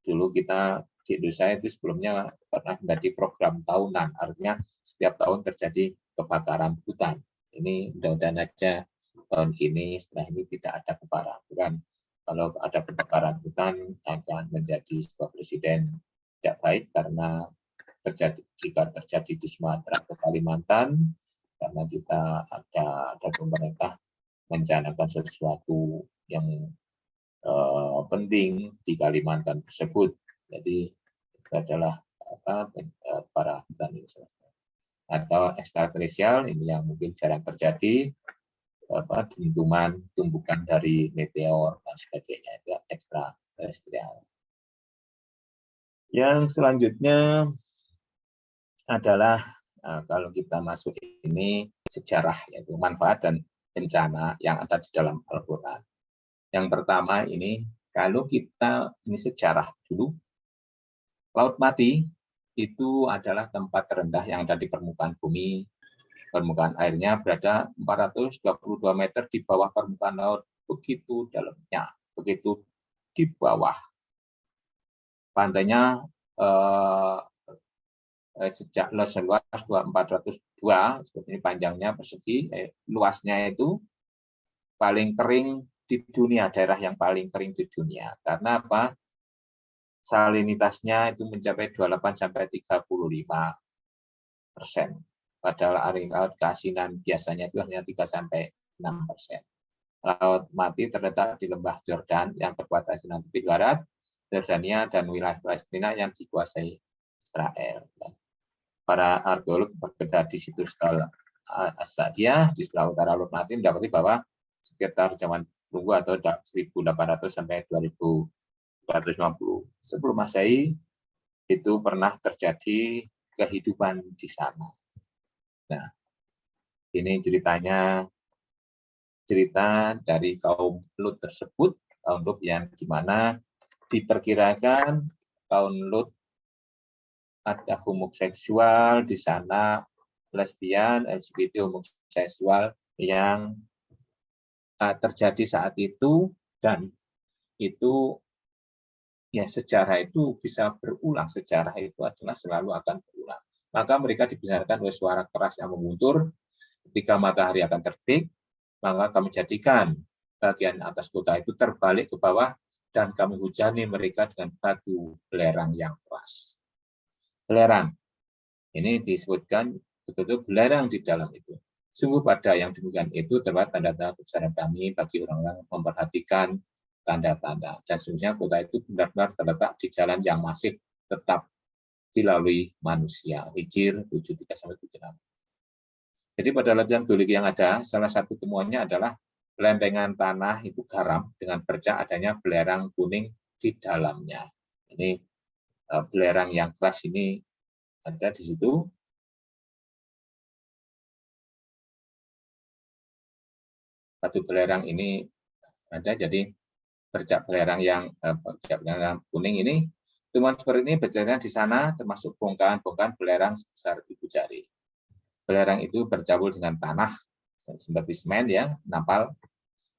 dulu kita di Indonesia itu sebelumnya pernah menjadi program tahunan, artinya setiap tahun terjadi kebakaran hutan. Ini mudah-mudahan aja tahun ini setelah ini tidak ada kebakaran. Kalau ada kebakaran hutan akan menjadi sebuah presiden tidak baik, karena jika terjadi di Sumatera atau Kalimantan, karena kita ada pemerintah merencanakan sesuatu yang penting di Kalimantan tersebut. Jadi itu adalah para hutan atau ekstraterestrial, ini yang mungkin jarang terjadi, dentuman tumbukan dari meteor dan sebagainya, itu ekstraterestrial. Yang selanjutnya adalah kalau kita masuk ini sejarah, yaitu manfaat dan bencana yang ada di dalam Al-Quran. Yang pertama ini, kalau kita ini sejarah dulu, Laut Mati itu adalah tempat terendah yang ada di permukaan bumi. Permukaan airnya berada 422 meter di bawah permukaan laut, begitu dalamnya, begitu di bawah. Pantainya sejak seluas 402, seperti ini panjangnya persegi, luasnya itu paling kering di dunia, daerah yang paling kering di dunia. Karena apa? Salinitasnya itu mencapai 28 sampai 35%. Padahal air laut keasinan biasanya itu hanya 3 sampai 6%. Laut Mati terletak di lembah Jordan yang berkuat asinan tepi barat, Jordania, dan wilayah Palestina yang dikuasai Israel. Para arkeolog berbeda di situs As-Sa'diyah di sebelah utara Laut Mati mendapati bahwa sekitar zaman tunggu atau 1800 sampai 2450 sebelum Masehi itu pernah terjadi kehidupan di sana. Nah, ini cerita dari kaum Lut tersebut, kaum Lut yang dimana diperkirakan kaum Lut ada homoseksual di sana, lesbian, LGBT, homoseksual, yang terjadi saat itu, dan itu ya sejarah itu bisa berulang, sejarah itu adalah selalu akan berulang. Maka mereka dibesarkan oleh suara keras yang mengguntur ketika matahari akan terbit, maka kami jadikan bagian atas kota itu terbalik ke bawah dan kami hujani mereka dengan batu belerang yang keras. Belerang ini disebutkan betul-betul belerang di dalam itu. Sungguh pada yang demikian itu terdapat tanda-tanda kebesaran kami bagi orang-orang memperhatikan tanda-tanda. Dan sesungguhnya kota itu benar-benar terletak di jalan yang masih tetap dilalui manusia. Hijr 73-76. Jadi pada latihan geologi yang ada, salah satu temuannya adalah lempengan tanah itu garam dengan bercak adanya belerang kuning di dalamnya. Ini belerang yang keras ini ada di situ. Batu belerang ini ada, jadi bercak belerang yang kuning ini, temuan seperti ini berjalan di sana, termasuk bongkahan-bongkahan belerang sebesar ibu jari. Belerang itu bercampur dengan tanah seperti semen ya, napal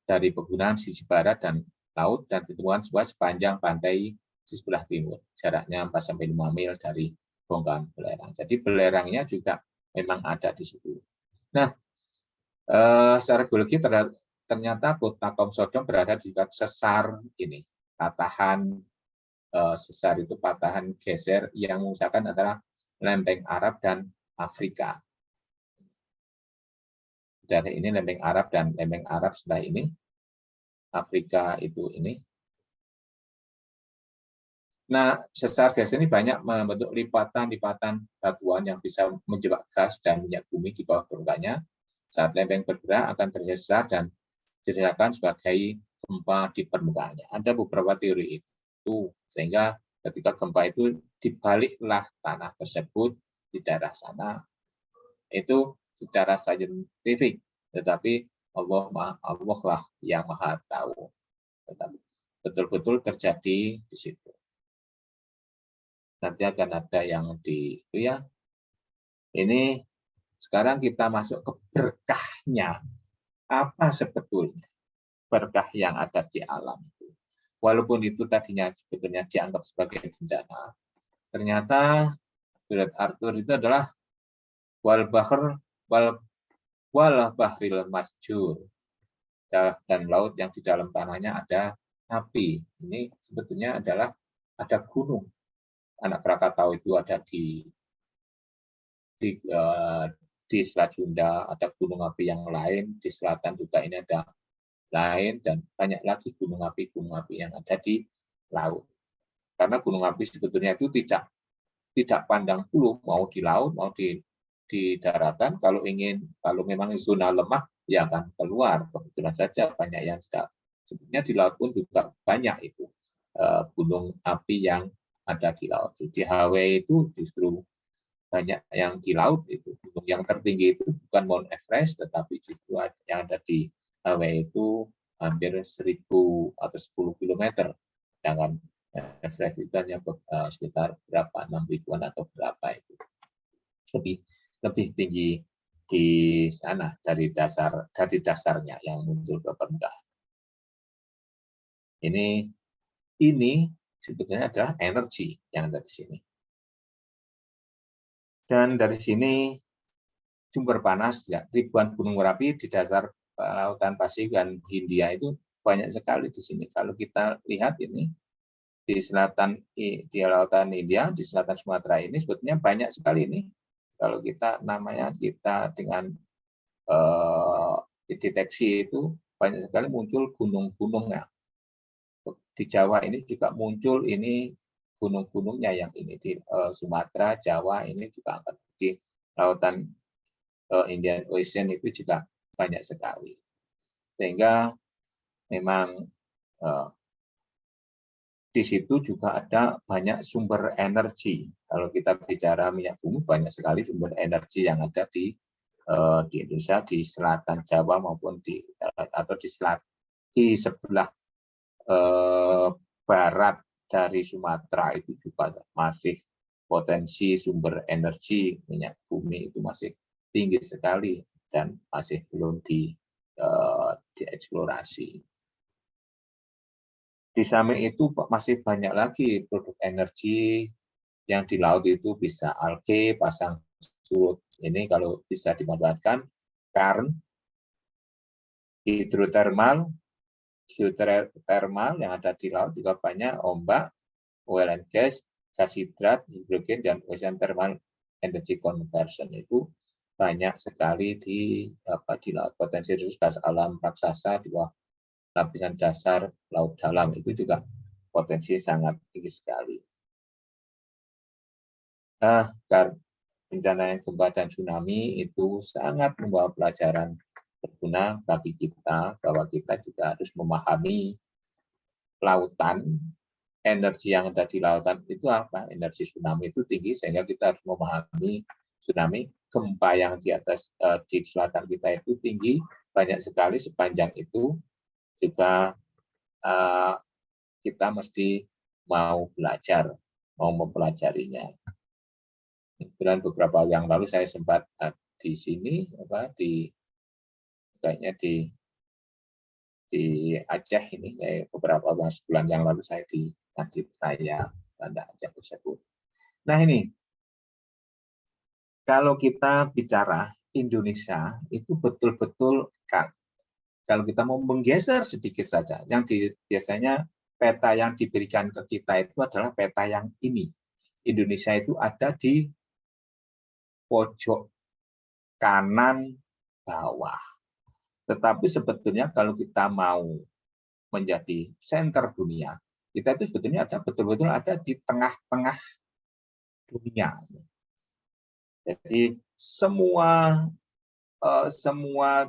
dari pegunungan sisi barat dan laut, dan ditemukan sepanjang pantai di sebelah timur, jaraknya 4-5 mil dari bongkahan belerang. Jadi belerangnya juga memang ada di situ. Nah, secara geologi ternyata kota Kaum Sodom berada di dekat sesar ini, patahan sesar itu patahan geser yang mengusahakan antara lempeng Arab dan Afrika. Dari ini lempeng Arab dan lempeng Arab sebelah ini, Afrika itu ini. Nah, sesar geser ini banyak membentuk lipatan-lipatan batuan yang bisa menjebak gas dan minyak bumi di bawah permukaannya. Saat lempeng bergerak akan tergesar dan dirasakan sebagai gempa di permukaannya. Ada beberapa teori itu, sehingga ketika gempa itu dibaliklah tanah tersebut di daerah sana. Itu secara saintifik, tetapi Allah lah yang maha tahu. Tetapi betul-betul terjadi di situ. Nanti akan ada yang di itu ya. Ini sekarang kita masuk ke berkahnya. Apa sebetulnya berkah yang ada di alam itu? Walaupun itu tadinya sebetulnya dianggap sebagai bencana, ternyata surat Arthur itu adalah wal bahril masjur, dan laut yang di dalam tanahnya ada api. Ini sebetulnya adalah ada gunung. Anak Krakatau itu ada di Selat Sunda, ada gunung api yang lain, di selatan juga ini ada lain, dan banyak lagi gunung api yang ada di laut. Karena gunung api sebetulnya itu tidak pandang bulu, mau di laut, mau di daratan. Kalau memang zona lemah, ya akan keluar. Kebetulan saja banyak yang tidak. Sebetulnya di laut pun juga banyak itu gunung api yang ada di laut. Di Hawaii itu justru banyak yang di laut itu. Gunung yang tertinggi itu bukan Mount Everest, tetapi justru yang ada di Hawaii itu hampir 1.000 atau 10 km. Sedangkan Everest itu hanya sekitar berapa, 6.000-an atau berapa itu. Lebih tinggi di sana dari dasarnya yang muncul ke permukaan. Ini sebetulnya adalah energi yang ada di sini. Dan dari sini sumber panas ya, ribuan gunung berapi di dasar lautan Pasifik dan Hindia itu banyak sekali di sini. Kalau kita lihat ini di lautan India, di selatan Sumatera ini sebetulnya banyak sekali ini. Kalau kita dengan deteksi itu banyak sekali muncul gunung-gunungnya. Di Jawa ini juga muncul ini gunung-gunungnya yang ini di Sumatera, Jawa ini juga akan di lautan Indian Ocean itu juga banyak sekali. Sehingga memang di situ juga ada banyak sumber energi. Kalau kita bicara minyak bumi, banyak sekali sumber energi yang ada di Indonesia, di selatan Jawa maupun di sebelah barat dari Sumatera itu juga masih potensi sumber energi minyak bumi itu masih tinggi sekali dan masih belum dieksplorasi. Di samping itu masih banyak lagi produk energi yang di laut itu bisa alge, pasang surut. Ini kalau bisa dimanfaatkan, karena hidrotermal yang ada di laut juga banyak, ombak, oil and gas, gas hidrat, hidrogen, dan ocean thermal energy conversion itu banyak sekali di laut. Potensi resource gas alam raksasa di bawah lapisan dasar laut dalam itu juga potensi sangat tinggi sekali. Bencana yang gempa dan tsunami itu sangat membawa pelajaran berguna bagi kita, bahwa kita juga harus memahami lautan, energi yang ada di lautan itu apa? Energi tsunami itu tinggi, sehingga kita harus memahami tsunami. Gempa yang di atas di selatan kita itu tinggi, banyak sekali. Sepanjang itu juga kita mesti mau belajar, mau mempelajarinya. Kemudian beberapa yang lalu saya sempat di sini, kayaknya di Aceh ini, beberapa bulan yang lalu saya di Masjid Raya Banda Aceh tersebut. Nah ini, kalau kita bicara Indonesia itu betul-betul kalau kita mau menggeser sedikit saja, biasanya peta yang diberikan ke kita itu adalah peta yang ini. Indonesia itu ada di pojok kanan bawah. Tetapi sebetulnya kalau kita mau menjadi center dunia, kita itu sebetulnya betul-betul ada di tengah-tengah dunia. Jadi semua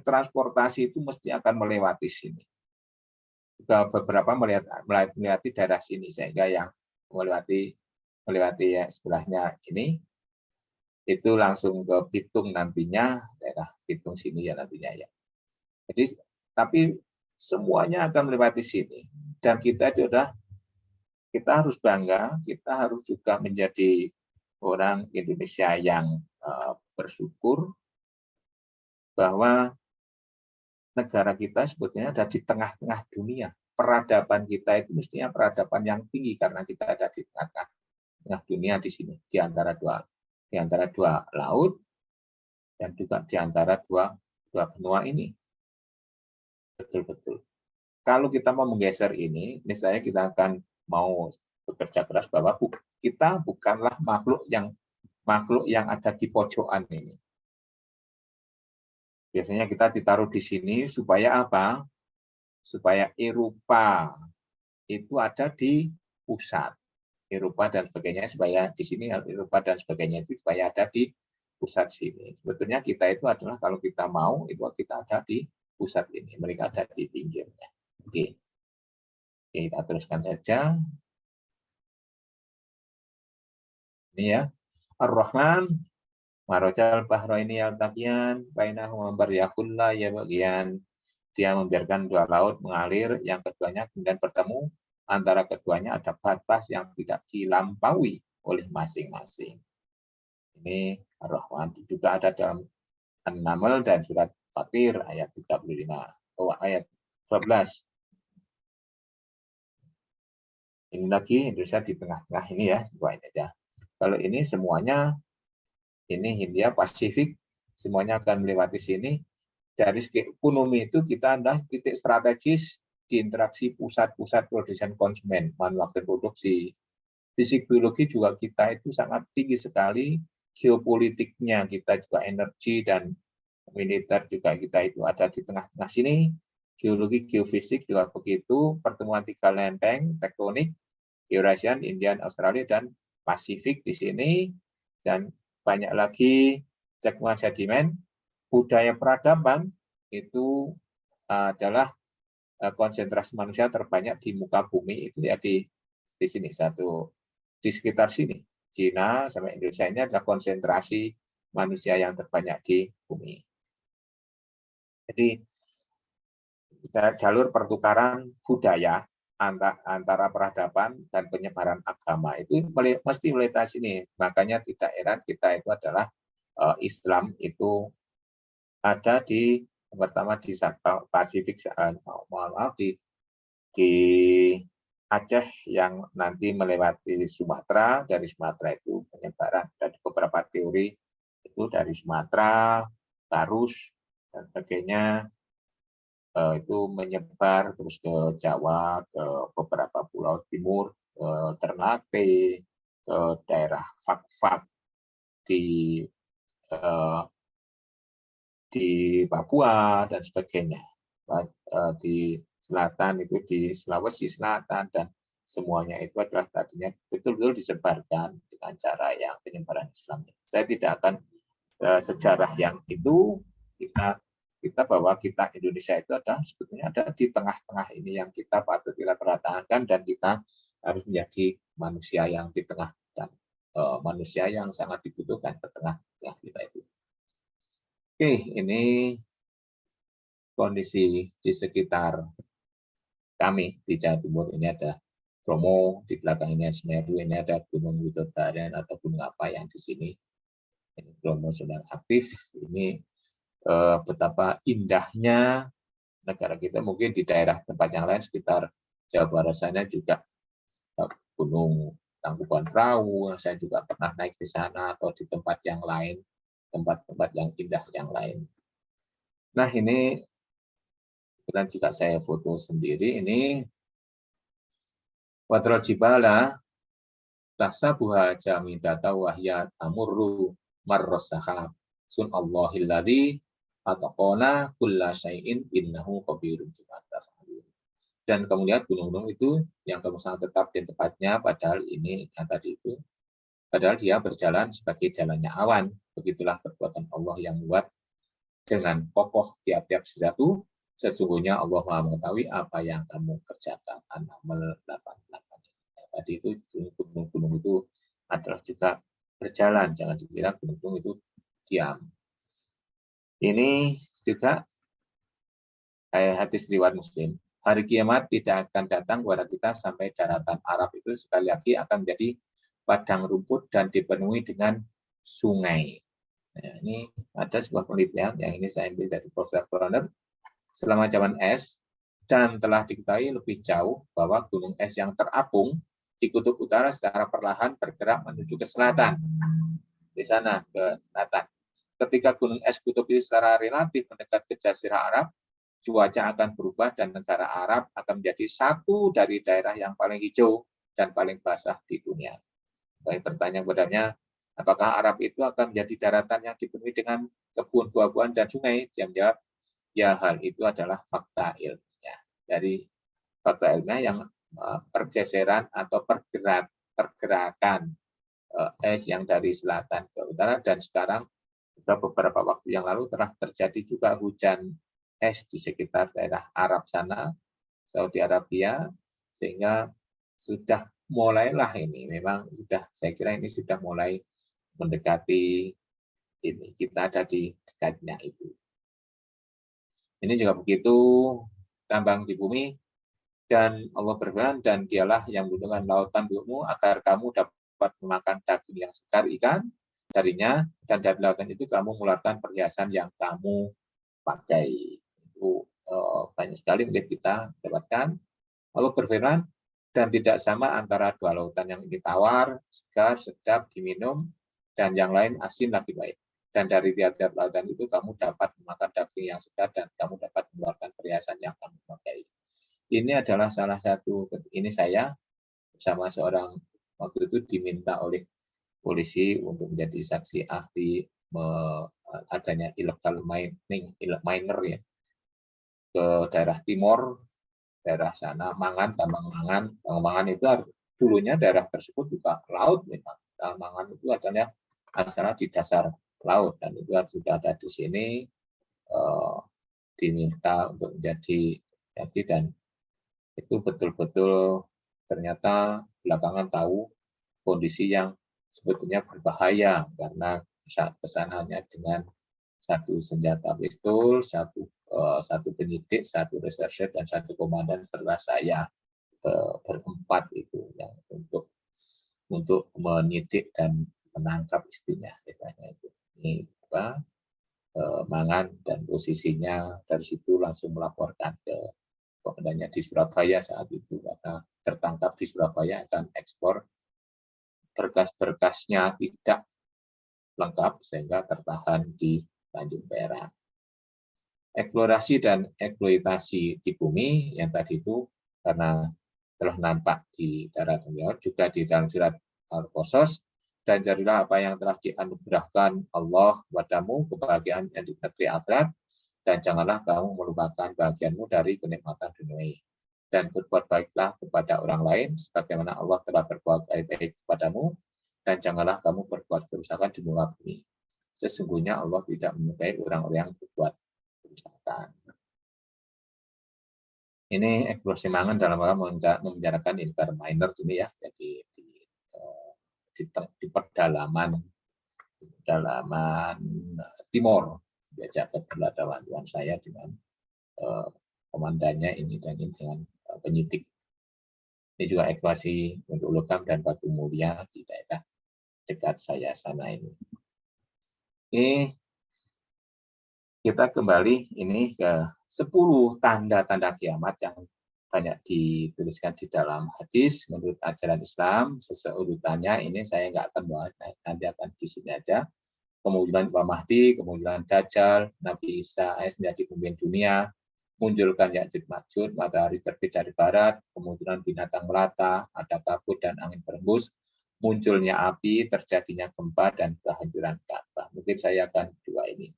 transportasi itu mesti akan melewati sini. Juga beberapa melewati daerah sini, sehingga yang melewati ya sebelahnya ini itu langsung ke Bitung nantinya, daerah Bitung sini ya nantinya ya. Jadi tapi semuanya akan melewati sini, dan kita harus bangga, kita harus juga menjadi orang Indonesia yang bersyukur bahwa negara kita sebetulnya ada di tengah-tengah dunia. Peradaban kita itu mestinya peradaban yang tinggi, karena kita ada di tengah dunia di sini, di antara dua laut, dan juga di antara dua benua ini. Betul-betul. Kalau kita mau menggeser ini, misalnya kita akan mau bekerja keras bahwa kita bukanlah makhluk yang ada di pojokan ini. Biasanya kita ditaruh di sini supaya apa? Supaya Eropa itu ada di pusat. Eropa dan sebagainya, supaya di sini Eropa dan sebagainya itu supaya ada di pusat sini. Sebetulnya kita itu adalah, kalau kita mau, itu kita ada di pusat ini. Mereka ada di pinggirnya. Oke, kita teruskan saja. Ini ya, Ar-Rahman, Marojal Bahraini Al-Taqiyan, Bainahuma Baryakulla ya bagian. Dia membiarkan dua laut mengalir, yang keduanya kemudian bertemu, antara keduanya ada batas yang tidak dilampaui oleh masing-masing. Ini Ar-Rahman juga ada dalam An-Naml dan surat Fatir ayat 35, ayat 12. Ini lagi Indonesia di tengah-tengah ini ya, ini aja. Kalau ini semuanya, ini Hindia Pasifik, semuanya akan melewati sini. Dari segi ekonomi itu kita adalah titik strategis di interaksi pusat-pusat produsen konsumen, manufaktur produksi. Fisik biologi juga kita itu sangat tinggi sekali, geopolitiknya kita juga energi dan militer juga kita itu ada di tengah-tengah sini. Geologi, geofisik juga begitu, pertemuan tiga lempeng tektonik, Eurasian, Indian, Australia, dan Pasifik di sini, dan banyak lagi cekungan sedimen. Budaya peradaban itu adalah konsentrasi manusia terbanyak di muka bumi itu ya di sini di sekitar sini. Cina sampai Indonesia ini adalah konsentrasi manusia yang terbanyak di bumi. Jadi jalur pertukaran budaya antara peradaban dan penyebaran agama itu mesti melintasi sini. Makanya tidak heran kita itu adalah Islam itu ada di yang pertama di Pasifik, mohon maaf di Aceh yang nanti melewati Sumatera, dari Sumatera itu penyebaran dari beberapa teori itu dari Sumatera, Garus dan sebagainya itu menyebar terus ke Jawa, ke beberapa pulau timur, ke Ternate, ke daerah Fak-Fak di Papua dan sebagainya. Di selatan itu di Sulawesi Selatan dan semuanya itu adalah tadinya betul-betul disebarkan dengan cara yang penyebaran Islam. Saya tidak akan sejarah yang itu kita bahwa kita Indonesia itu ada sebetulnya ada di tengah-tengah ini yang kita patut kita perhatikan dan kita harus menjadi manusia yang di tengah dan manusia yang sangat dibutuhkan ke tengah-tengah kita itu. Oke, ini kondisi di sekitar kami di Jawa Timur. Ini ada Bromo, di belakang ini Semeru, ini ada Gunung Widodaren atau gunung apa yang di sini. Ini Bromo sedang aktif. Ini betapa indahnya negara kita. Mungkin di daerah tempat yang lain sekitar Jawa Barat sana juga Gunung Tangkuban Perahu. Saya juga pernah naik di sana atau di tempat yang lain, tempat-tempat yang indah yang lain. Nah ini kemudian juga saya foto sendiri. Ini Wadral Jibala Tasabuha Jamidata Wahya Tamurru Marros Sahab Sun Allahilladzi Ataqona kulla syai'in innahu khabirun bima taf'alun. Dan kamu lihat gunung-gunung itu yang kamu sangat tetap di tempatnya, padahal ini yang tadi itu, padahal dia berjalan sebagai jalannya awan. Begitulah perbuatan Allah yang membuat dengan kokoh tiap-tiap sesuatu. Sesungguhnya Allah Maha mengetahui apa yang kamu kerjakan. An-Naml 88. Tadi itu gunung-gunung itu adalah juga berjalan. Jangan dikira gunung-gunung itu diam. Ini juga hadis riwayat Muslim. Hari kiamat tidak akan datang kepada kita sampai daratan Arab itu sekali lagi akan menjadi padang rumput dan dipenuhi dengan sungai. Nah, ini ada sebuah penelitian yang ini saya ambil dari Profesor Bronner selama zaman es, dan telah diketahui lebih jauh bahwa gunung es yang terapung di kutub utara secara perlahan bergerak menuju ke selatan. Di sana ke selatan. Ketika gunung es kutub itu secara relatif mendekat ke Jazirah Arab, cuaca akan berubah dan negara Arab akan menjadi satu dari daerah yang paling hijau dan paling basah di dunia. Saya bertanya kepadanya, apakah Arab itu akan menjadi daratan yang dipenuhi dengan kebun buah-buahan dan sungai? Dia menjawab, ya hal itu adalah fakta ilmiah. Dari fakta ilmiah yang pergeseran atau pergerakan es yang dari selatan ke utara, dan sekarang beberapa waktu yang lalu telah terjadi juga hujan es di sekitar daerah Arab sana, Saudi Arabia, sehingga sudah mulailah ini, memang sudah, saya kira ini sudah mulai mendekati ini, kita ada di dekatnya itu. Ini juga begitu, tambang di bumi, dan Allah berfirman, dan dialah yang menguntungkan lautan untukmu agar kamu dapat memakan daging yang segar ikan darinya, dan dari lautan itu kamu mengeluarkan perhiasan yang kamu pakai. Itu banyak sekali mungkin kita dapatkan. Allah berfirman, dan tidak sama antara dua lautan, yang ini tawar, segar, sedap diminum, dan yang lain asin lagi baik. Dan dari tiap-tiap lautan itu kamu dapat memakan daging yang segar dan kamu dapat mengeluarkan perhiasan yang kamu pakai. Ini adalah salah satu, ini saya bersama seorang waktu itu diminta oleh polisi untuk menjadi saksi ahli adanya illegal mining, miner ya, ke daerah timur, daerah sana Mangan, tambang Mangan itu dulunya daerah tersebut juga laut memang. Mangan itu adanya asalnya di dasar laut, dan itu sudah ada di sini, diminta untuk menjadi saksi, dan itu betul-betul ternyata belakangan tahu kondisi yang sebetulnya berbahaya, karena kesananya dengan satu senjata pistol, satu penyidik, satu reserse, dan satu komandan serta saya berempat itu yang untuk menyidik dan menangkap istrinya, misalnya itu. Ini apa? mangan dan posisinya dari situ langsung melaporkan ke komandannya di Surabaya saat itu, karena tertangkap di Surabaya akan ekspor, berkas-berkasnya tidak lengkap sehingga tertahan di Tanjung Perak. Eksplorasi dan eksploitasi di bumi yang tadi itu karena telah nampak di darat dunia, juga di dalam surat Al-Qasas, dan carilah apa yang telah dianugerahkan Allah kepadamu, kebahagiaan yang di negeri akhirat, dan janganlah kamu melupakan bahagianmu dari kenikmatan dunia. Dan berbuat baiklah kepada orang lain, sebagaimana Allah telah berbuat baik kepadamu, dan janganlah kamu berbuat kerusakan di muka bumi. Sesungguhnya Allah tidak menyukai orang-orang yang berbuat kerusakan. Ini eksplorasi mangan dalam hal membicarakan inkar minor ini ya, jadi di pedalaman timur, diajak ke pengetahuan saya dengan komandannya ini dan ini dengan penyidik. Ini juga eksplorasi untuk logam dan batu mulia di daerah dekat saya sana ini. Ini kita kembali ini ke 10 tanda-tanda kiamat yang banyak dituliskan di dalam hadis menurut ajaran Islam. Seseurutannya ini saya nggak akan bahas, nanti akan di sini aja. Kemunculan Imam Mahdi, kemunculan Dajjal, Nabi Isa menjadi pemimpin dunia, munculkan Ya'juj Ma'juj, matahari terbit dari barat, kemunculan binatang melata, ada kabut dan angin berembus, munculnya api, terjadinya gempa dan kehancuran Ka'bah. Mungkin saya akan dua ini.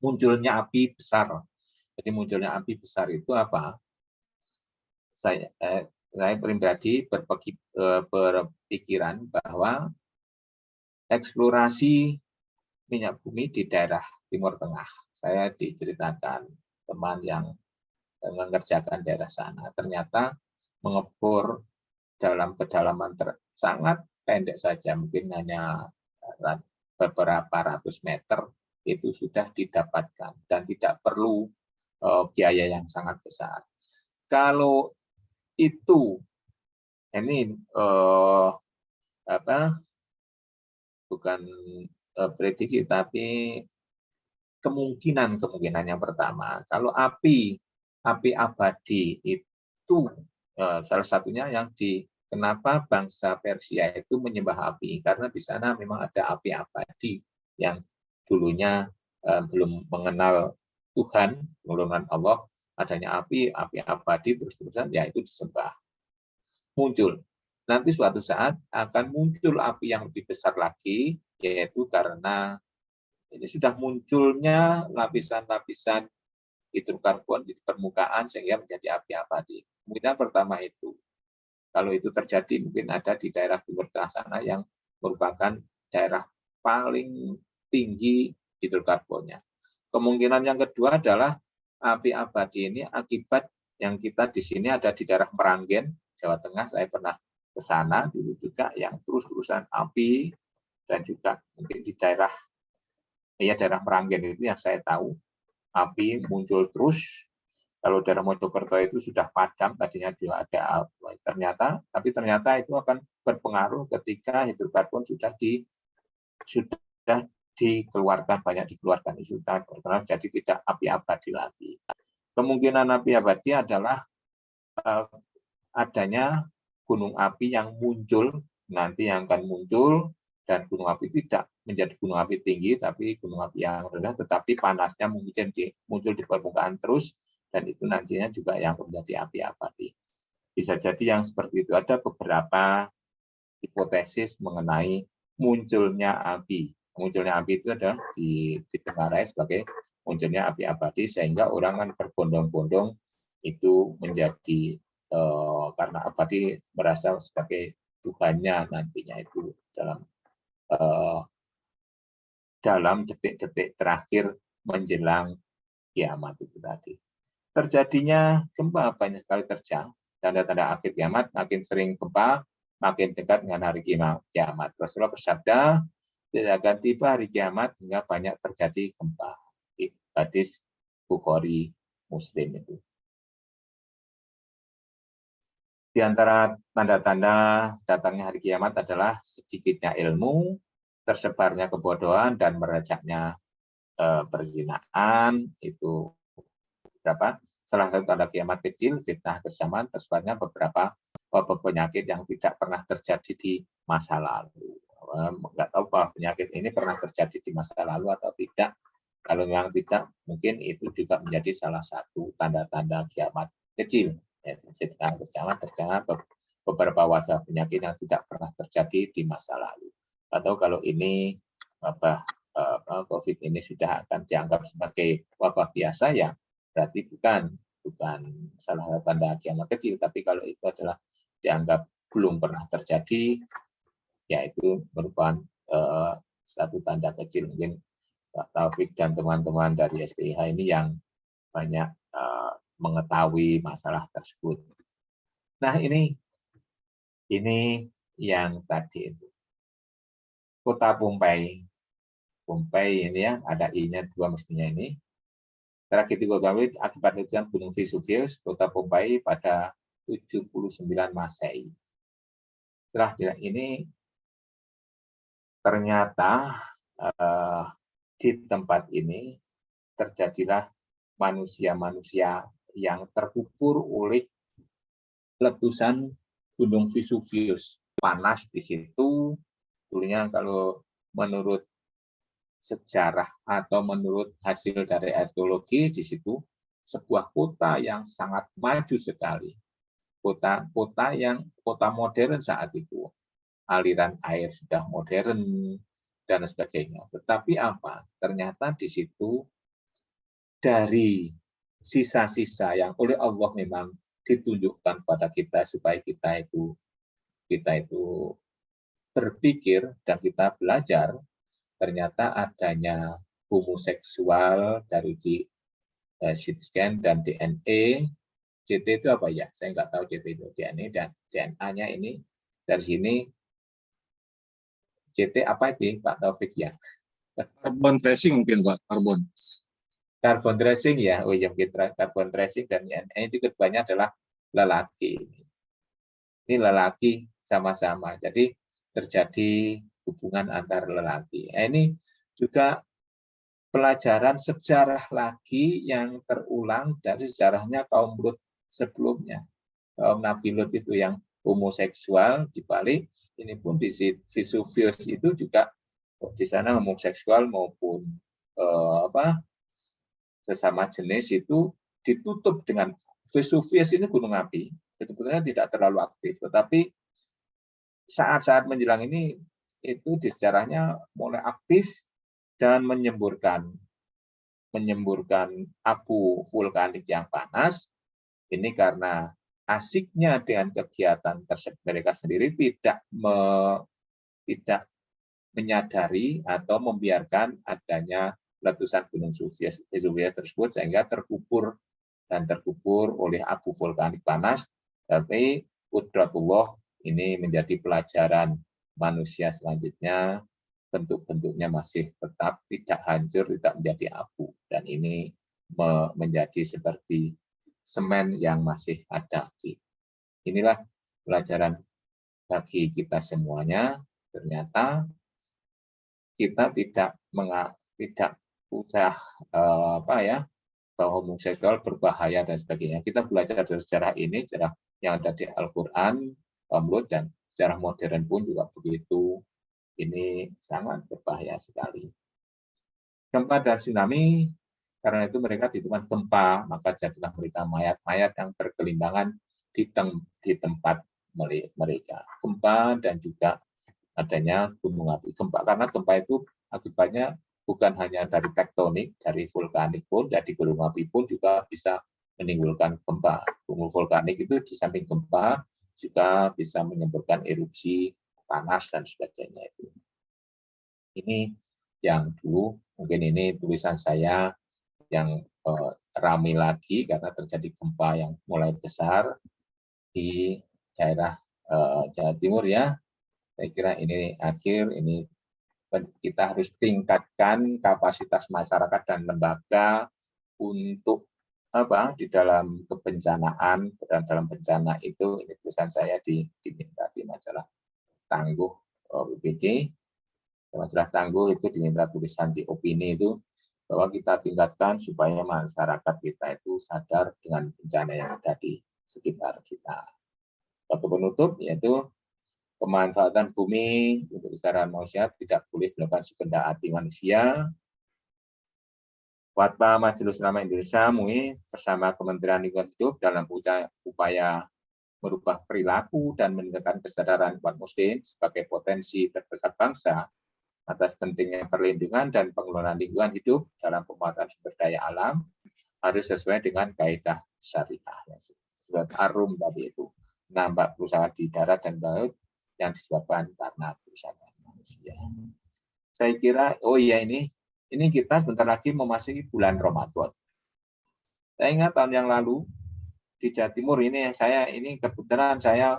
Munculnya api besar. Jadi munculnya api besar itu apa? Saya pribadi berpikiran bahwa eksplorasi minyak bumi di daerah Timur Tengah. Saya diceritakan teman yang mengerjakan daerah sana. Ternyata mengebor dalam kedalaman sangat pendek saja, mungkin hanya beberapa ratus meter, itu sudah didapatkan dan tidak perlu biaya yang sangat besar. Kalau itu ini bukan prediksi tapi kemungkinan yang pertama, kalau api abadi itu salah satunya yang kenapa bangsa Persia itu menyembah api, karena di sana memang ada api abadi yang dulunya belum mengenal Tuhan, belum mengenal Allah, adanya api abadi terus-terusan, ya itu disembah. Muncul. Nanti suatu saat akan muncul api yang lebih besar lagi, yaitu karena ini sudah munculnya lapisan-lapisan hidrokarbon di permukaan sehingga menjadi api abadi. Kemungkinan pertama itu. Kalau itu terjadi mungkin ada di daerah Timur Tengah sana yang merupakan daerah paling tinggi hidrokarbonnya. Kemungkinan yang kedua adalah api abadi ini akibat yang kita di sini ada di daerah Meranggen, Jawa Tengah. Saya pernah ke sana dulu juga yang terus-terusan api, dan juga mungkin di daerah Meranggen itu yang saya tahu api muncul terus. Kalau daerah Mojokerto itu sudah padam, tadinya juga ada ternyata itu akan berpengaruh ketika hidrokarbon sudah dikeluarkan, banyak dikeluarkan, itu sudah berpengaruh, jadi tidak api abadi lagi. Kemungkinan api abadi adalah adanya gunung api yang muncul, nanti yang akan muncul, dan gunung api tidak menjadi gunung api tinggi, tapi gunung api yang rendah, tetapi panasnya mungkin muncul di permukaan terus, dan itu nantinya juga yang menjadi api abadi. Bisa jadi yang seperti itu. Ada beberapa hipotesis mengenai munculnya api. Munculnya api itu adalah ditengarai sebagai munculnya api abadi, sehingga orang kan berbondong-bondong itu menjadi karena abadi merasa sebagai Tuhannya nantinya itu dalam detik-detik terakhir menjelang kiamat itu tadi. Terjadinya gempa banyak sekali terjadi. Tanda-tanda akhir kiamat, makin sering gempa, makin dekat dengan hari kiamat. Rasulullah bersabda, tidak akan tiba hari kiamat hingga banyak terjadi gempa. Hadis Bukhari Muslim itu. Di antara tanda-tanda datangnya hari kiamat adalah sedikitnya ilmu, tersebarnya kebodohan, dan merejaknya perzinaan itu berapa? Salah satu tanda kiamat kecil, fitnah kecaman, tersebarnya beberapa penyakit yang tidak pernah terjadi di masa lalu. Nggak tahu bahwa penyakit ini pernah terjadi di masa lalu atau tidak. Kalau memang tidak, mungkin itu juga menjadi salah satu tanda-tanda kiamat kecil. Fitnah kecaman terjadi beberapa wabah penyakit yang tidak pernah terjadi di masa lalu. Atau kalau ini COVID ini sudah akan dianggap sebagai wabah biasa, ya berarti bukan salah satu tanda kiamat kecil, tapi kalau itu adalah dianggap belum pernah terjadi, yaitu merupakan satu tanda kecil. Mungkin Pak Taufik dan teman-teman dari STIH ini yang banyak mengetahui masalah tersebut. Nah, ini yang tadi itu. Kota Pompei ini ya, ada I-nya 2 mestinya ini. Tragedi Pompei akibat letusan Gunung Vesuvius, Kota Pompei pada 79 Masehi. Setelah ini ternyata di tempat ini terjadilah manusia-manusia yang terkubur oleh letusan Gunung Vesuvius. Panas di situ, dulunya kalau menurut sejarah atau menurut hasil dari arkeologi, di situ sebuah kota yang sangat maju sekali. Kota modern saat itu. Aliran air sudah modern dan sebagainya. Tetapi apa? Ternyata di situ dari sisa-sisa yang oleh Allah memang ditunjukkan pada kita supaya kita itu berpikir dan kita belajar, ternyata adanya homoseksual dari CT scan dan DNA. CT itu apa ya? Saya nggak tahu CT itu. DNA dan DNA-nya ini dari sini. CT apa itu, Pak Taufik ya? Carbon tracing mungkin, Pak. Carbon tracing ya. Oh iya, carbon tracing dan DNA itu keduanya adalah lelaki. Ini lelaki sama-sama. Jadi terjadi hubungan antar lelaki. Ini juga pelajaran sejarah lagi yang terulang dari sejarahnya kaum Lut sebelumnya. Kaum Nabi Lut itu yang homoseksual, dibalik ini pun di Vesuvius itu juga di sana homoseksual maupun sesama jenis itu ditutup dengan Vesuvius ini gunung api. Sebetulnya tidak terlalu aktif, tetapi saat-saat menjelang ini itu di sejarahnya mulai aktif dan menyemburkan abu vulkanik yang panas. Ini karena asiknya dengan kegiatan tersebut, mereka sendiri tidak menyadari atau membiarkan adanya letusan gunung Vesuvius tersebut sehingga terkubur oleh abu vulkanik panas. Tapi qudratullah ini menjadi pelajaran manusia selanjutnya, bentuk-bentuknya masih tetap tidak hancur, tidak menjadi abu, dan ini menjadi seperti semen yang masih ada. Inilah pelajaran bagi kita semuanya. Ternyata kita tidak usah bahwa homoseksual berbahaya dan sebagainya. Kita belajar dari sejarah ini, sejarah yang ada di Al-Quran, dan sejarah modern pun juga begitu. Ini sangat berbahaya sekali. Gempa dan tsunami, karena itu mereka ditemukan gempa, maka jadilah mereka mayat-mayat yang berkelimbangan di tempat mereka. Gempa dan juga adanya gunung api. Karena gempa itu akibatnya bukan hanya dari tektonik, dari vulkanik pun, dari gunung api pun juga bisa menimbulkan gempa. Gunung vulkanik itu di samping gempa juga bisa menyebabkan erupsi panas dan sebagainya itu. Ini yang dulu, mungkin ini tulisan saya yang ramai lagi karena terjadi gempa yang mulai besar di daerah Jawa Timur ya. Saya kira ini ini kita harus tingkatkan kapasitas masyarakat dan lembaga untuk di dalam kebencanaan, dalam bencana itu. Ini tulisan saya diminta di majalah Tangguh BPD. Majalah Tangguh itu diminta tulisan di opini itu bahwa kita tingkatkan supaya masyarakat kita itu sadar dengan bencana yang ada di sekitar kita. Satu penutup yaitu pemanfaatan bumi untuk kesejahteraan manusia tidak boleh dilakukan sekehendak hati manusia. Fatwa Majelis Ulama Indonesia MUI bersama Kementerian Lingkungan Hidup dalam upaya merubah perilaku dan meningkatkan kesadaran umat muslim sebagai potensi terbesar bangsa atas pentingnya perlindungan dan pengelolaan lingkungan hidup dalam pemanfaatan sumber daya alam harus sesuai dengan kaidah syariah. Surat Ar-Rum tadi itu, menambah kerusakan di darat dan laut yang disebabkan karena kerusakan manusia. Saya kira, oh iya ini kita sebentar lagi memasuki bulan Ramadan. Saya ingat tahun yang lalu di Jawa Timur ini kebetulan saya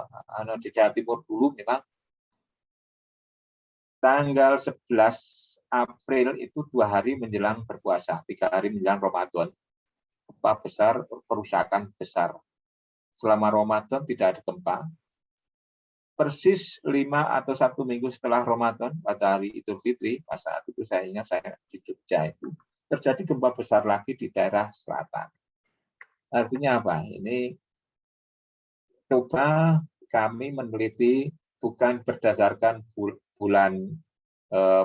di Jawa Timur dulu memang tanggal 11 April itu 2 hari menjelang berpuasa, 3 hari menjelang Ramadan. Gempa besar, kerusakan besar. Selama Ramadan tidak ada gempa. Persis 5 atau 1 minggu setelah Ramadan, pada hari Idul Fitri, pada saat itu saya ingat saya di Jogja itu, terjadi gempa besar lagi di daerah selatan. Artinya apa? Ini coba kami meneliti bukan berdasarkan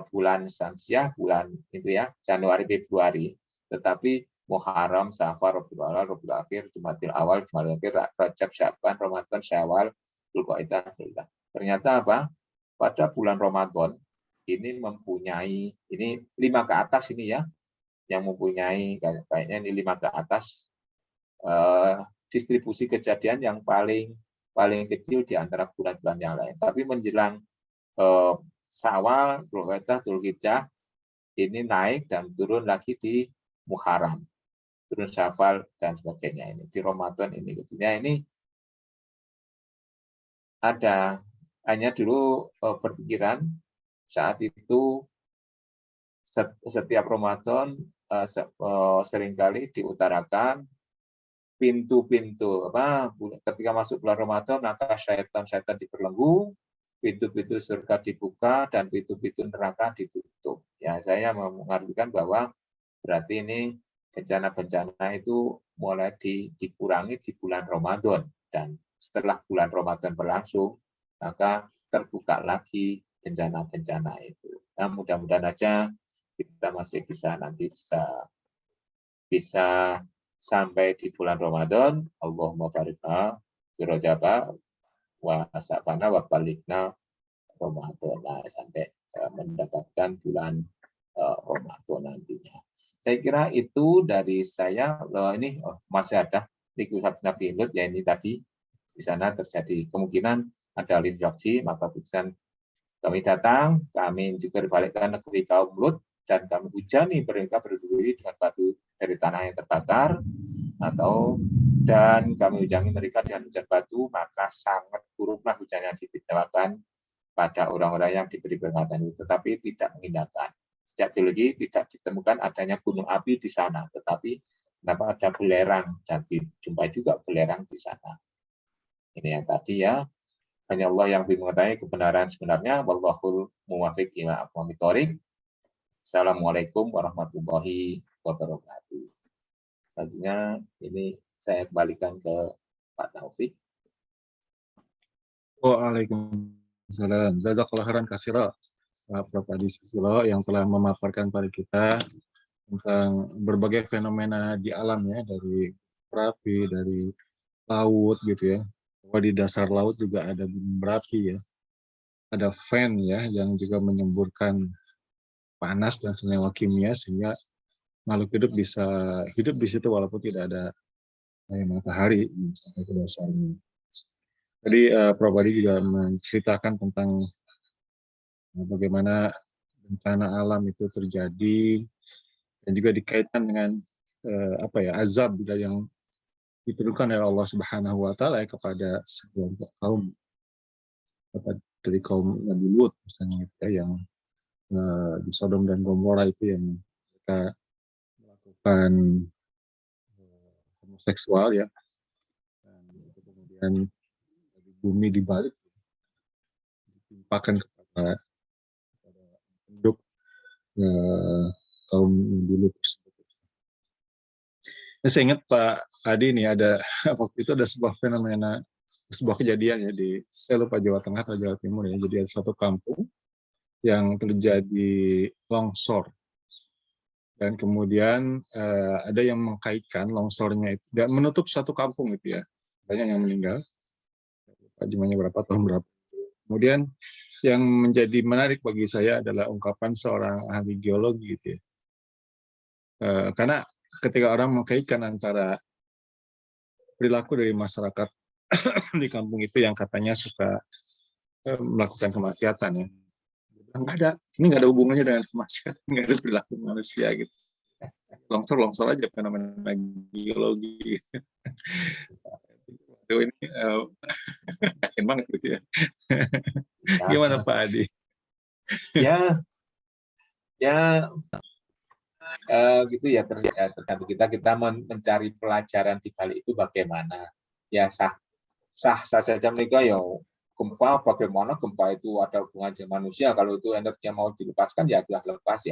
bulan Syamsiah, bulan itu ya, Januari Februari, tetapi Muharram, Safar, Rabiul Awal, Rabiul Akhir, Jumadil Awal, Jumadil Akhir, Rajab, Syaban, Ramadan, Syawal, Dzulqa'dah. Ternyata apa? Pada bulan Ramadan ini mempunyai 5 ke atas ini ya, yang mempunyai kayaknya ini 5 ke atas distribusi kejadian yang paling kecil di antara bulan-bulan yang lain. Tapi menjelang Syawal, Dzulqa'dah, Dzulhijjah ini naik dan turun lagi di Muharram, turun Syawal dan sebagainya ini. Di Ramadan ini kecilnya ini ada hanya dulu berpikiran saat itu setiap Ramadan seringkali diutarakan pintu-pintu ketika masuk bulan Ramadan maka syaitan diberbelenggu, pintu-pintu surga dibuka dan pintu-pintu neraka ditutup. Ya, saya mengartikan bahwa berarti ini bencana-bencana itu mulai dikurangi di bulan Ramadan, dan setelah bulan Ramadan berlangsung maka terbuka lagi bencana-bencana itu. Nah, mudah-mudahan aja kita masih bisa sampai di bulan Ramadan. Allahumma barik fi Rajab wa sa'bana wa balikna Ramadan, sampai mendapatkan bulan Ramadan nantinya. Saya kira itu dari saya. Ini masih ada liquid Nabi Lut, ya ini tadi di sana terjadi kemungkinan ada infeksi, maka putusan kami datang, kami juga dibalikkan negeri kaum Lut, dan kami hujani mereka berdiri dengan batu dari tanah yang terbakar, dan kami hujani mereka dengan hujan batu, maka sangat buruklah hujan yang ditimpakan pada orang-orang yang diberi peringatan itu, tetapi tidak mengindahkan. Sejak geologi tidak ditemukan adanya gunung api di sana, tetapi kenapa ada belerang, dan dijumpai juga belerang di sana. Ini yang tadi ya. Hanya Allah yang mengetahui kebenaran sebenarnya. Wallahul muwaffiq ila aqwamit thoriq. Assalamualaikum warahmatullahi wabarakatuh. Selanjutnya ini saya kembalikan ke Pak Taufik. Waalaikumsalam. Jazakallahu khairan katsira Prof. Adi Susilo yang telah memaparkan pada kita tentang berbagai fenomena di alam ya, dari berapi, dari laut gitu ya. Bahwa di dasar laut juga ada gunung berapi ya. Ada fan ya yang juga menyemburkan panas dan senyawa kimia sehingga makhluk hidup bisa hidup di situ walaupun tidak ada matahari sampai ke dasarnya. Jadi Prof. Adi juga menceritakan tentang bagaimana bencana alam itu terjadi dan juga dikaitkan dengan azab yang diturunkan oleh Allah Subhanahu wa taala kepada sekelompok kaum dari kaum Nabi Lut misalnya ya, yang di Sodom dan Gomora itu yang mereka melakukan homoseksual ya, dan kemudian bumi dibalik ditimpakan kepada penduduk kaum dulu tersebut. Saya ingat Pak Adi nih ada waktu itu ada sebuah fenomena, sebuah kejadian ya saya lupa Jawa Tengah atau Jawa Timur ya. Jadi ada satu kampung yang terjadi longsor dan kemudian ada yang mengkaitkan longsornya itu dan menutup satu kampung itu ya, banyak yang meninggal. Jumlahnya berapa tahun berapa. Kemudian yang menjadi menarik bagi saya adalah ungkapan seorang ahli geologi gitu ya. Karena ketika orang mengkaitkan antara perilaku dari masyarakat di kampung itu yang katanya suka melakukan kemaksiatan ya, ini nggak ada hubungannya dengan kemaksiatan, nggak ada perilaku manusia gitu. Longsor aja fenomena geologi. Ini yakin banget gitu ya. Gimana Pak Adi? Ya gitu ya, tergantung kita mencari pelajaran di balik itu bagaimana. Ya sah saja mereka ya gempa, bagaimana gempa itu ada hubungan dengan manusia. Kalau itu energinya mau dilepaskan ya sudah lepas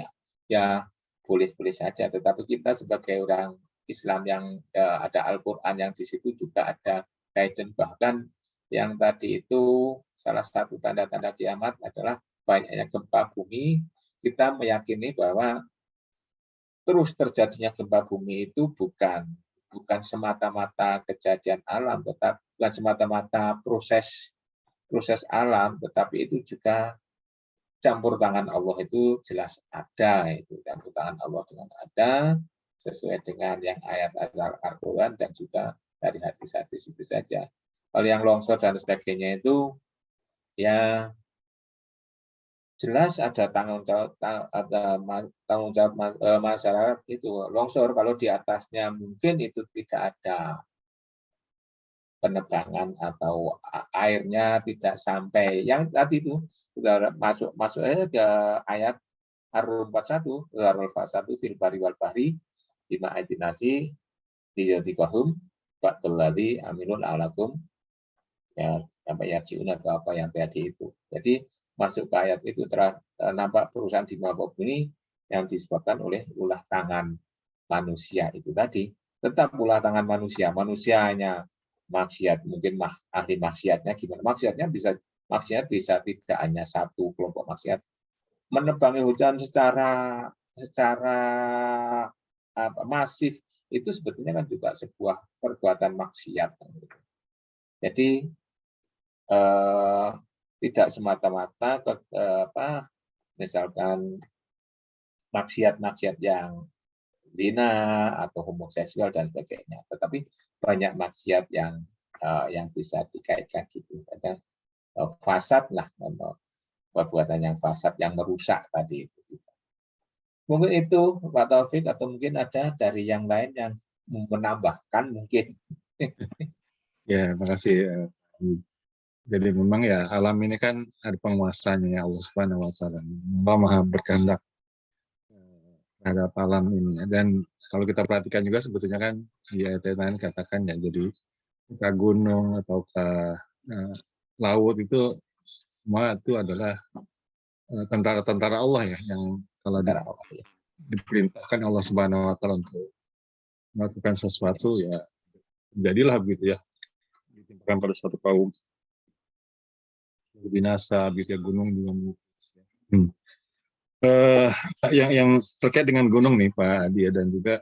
ya boleh-boleh saja. Tetapi kita sebagai orang Islam yang ada Al-Quran yang di situ juga ada guidance. Bahkan yang tadi itu salah satu tanda-tanda kiamat adalah banyaknya gempa bumi. Kita meyakini bahwa terus terjadinya gempa bumi itu bukan semata-mata kejadian alam, tetapi bukan semata-mata proses alam, tetapi itu juga campur tangan Allah itu jelas ada, itu campur tangan Allah dengan ada sesuai dengan yang ayat Al-Quran dan juga dari hadis-hadis itu saja. Kalau yang longsor dan sebagainya itu ya jelas ada tanggung jawab masyarakat itu. Longsor kalau di atasnya mungkin itu tidak ada penebangan atau airnya tidak sampai yang tadi itu sudah masuk ke ayat Ar-Rum 41, Ar-Rum 41 fil bari wal bahri bima aitinasi dijadiqahum ba'dalladzi amilun alakum ya sampai yarjiun atau apa yang tadi itu. Jadi masuk ke ayat itu nampak perusahaan di muka bumi yang disebabkan oleh ulah tangan manusia itu tadi. Tetap ulah tangan manusianya maksiat, mungkin ahli maksiatnya gimana? Maksiat bisa tidak hanya satu kelompok maksiat. Menebangi hujan secara masif itu sebetulnya kan juga sebuah perbuatan maksiat. Jadi tidak semata-mata misalkan maksiat yang zina atau homoseksual dan sebagainya, tetapi banyak maksiat yang bisa dikaitkan gitu. Ada fasad lah, perbuatan yang fasad yang merusak tadi itu. Mungkin itu Pak Taufik, atau mungkin ada dari yang lain yang menambahkan mungkin. Ya, makasih. Jadi memang ya alam ini kan ada penguasanya ya Allah Subhanahu wa taala. Allah Maha berkehendak terhadap alam ini. Dan kalau kita perhatikan juga sebetulnya kan di ayat lain katakan ya, jadi ke gunung atau ke laut itu semua itu adalah tentara-tentara Allah ya, yang kalau diperintahkan Allah Subhanahu wa taala untuk melakukan sesuatu ya jadilah begitu ya, ditimpakan pada satu kaum binasa gitu ya, gunung juga. Yang terkait dengan gunung nih Pak Adi dan juga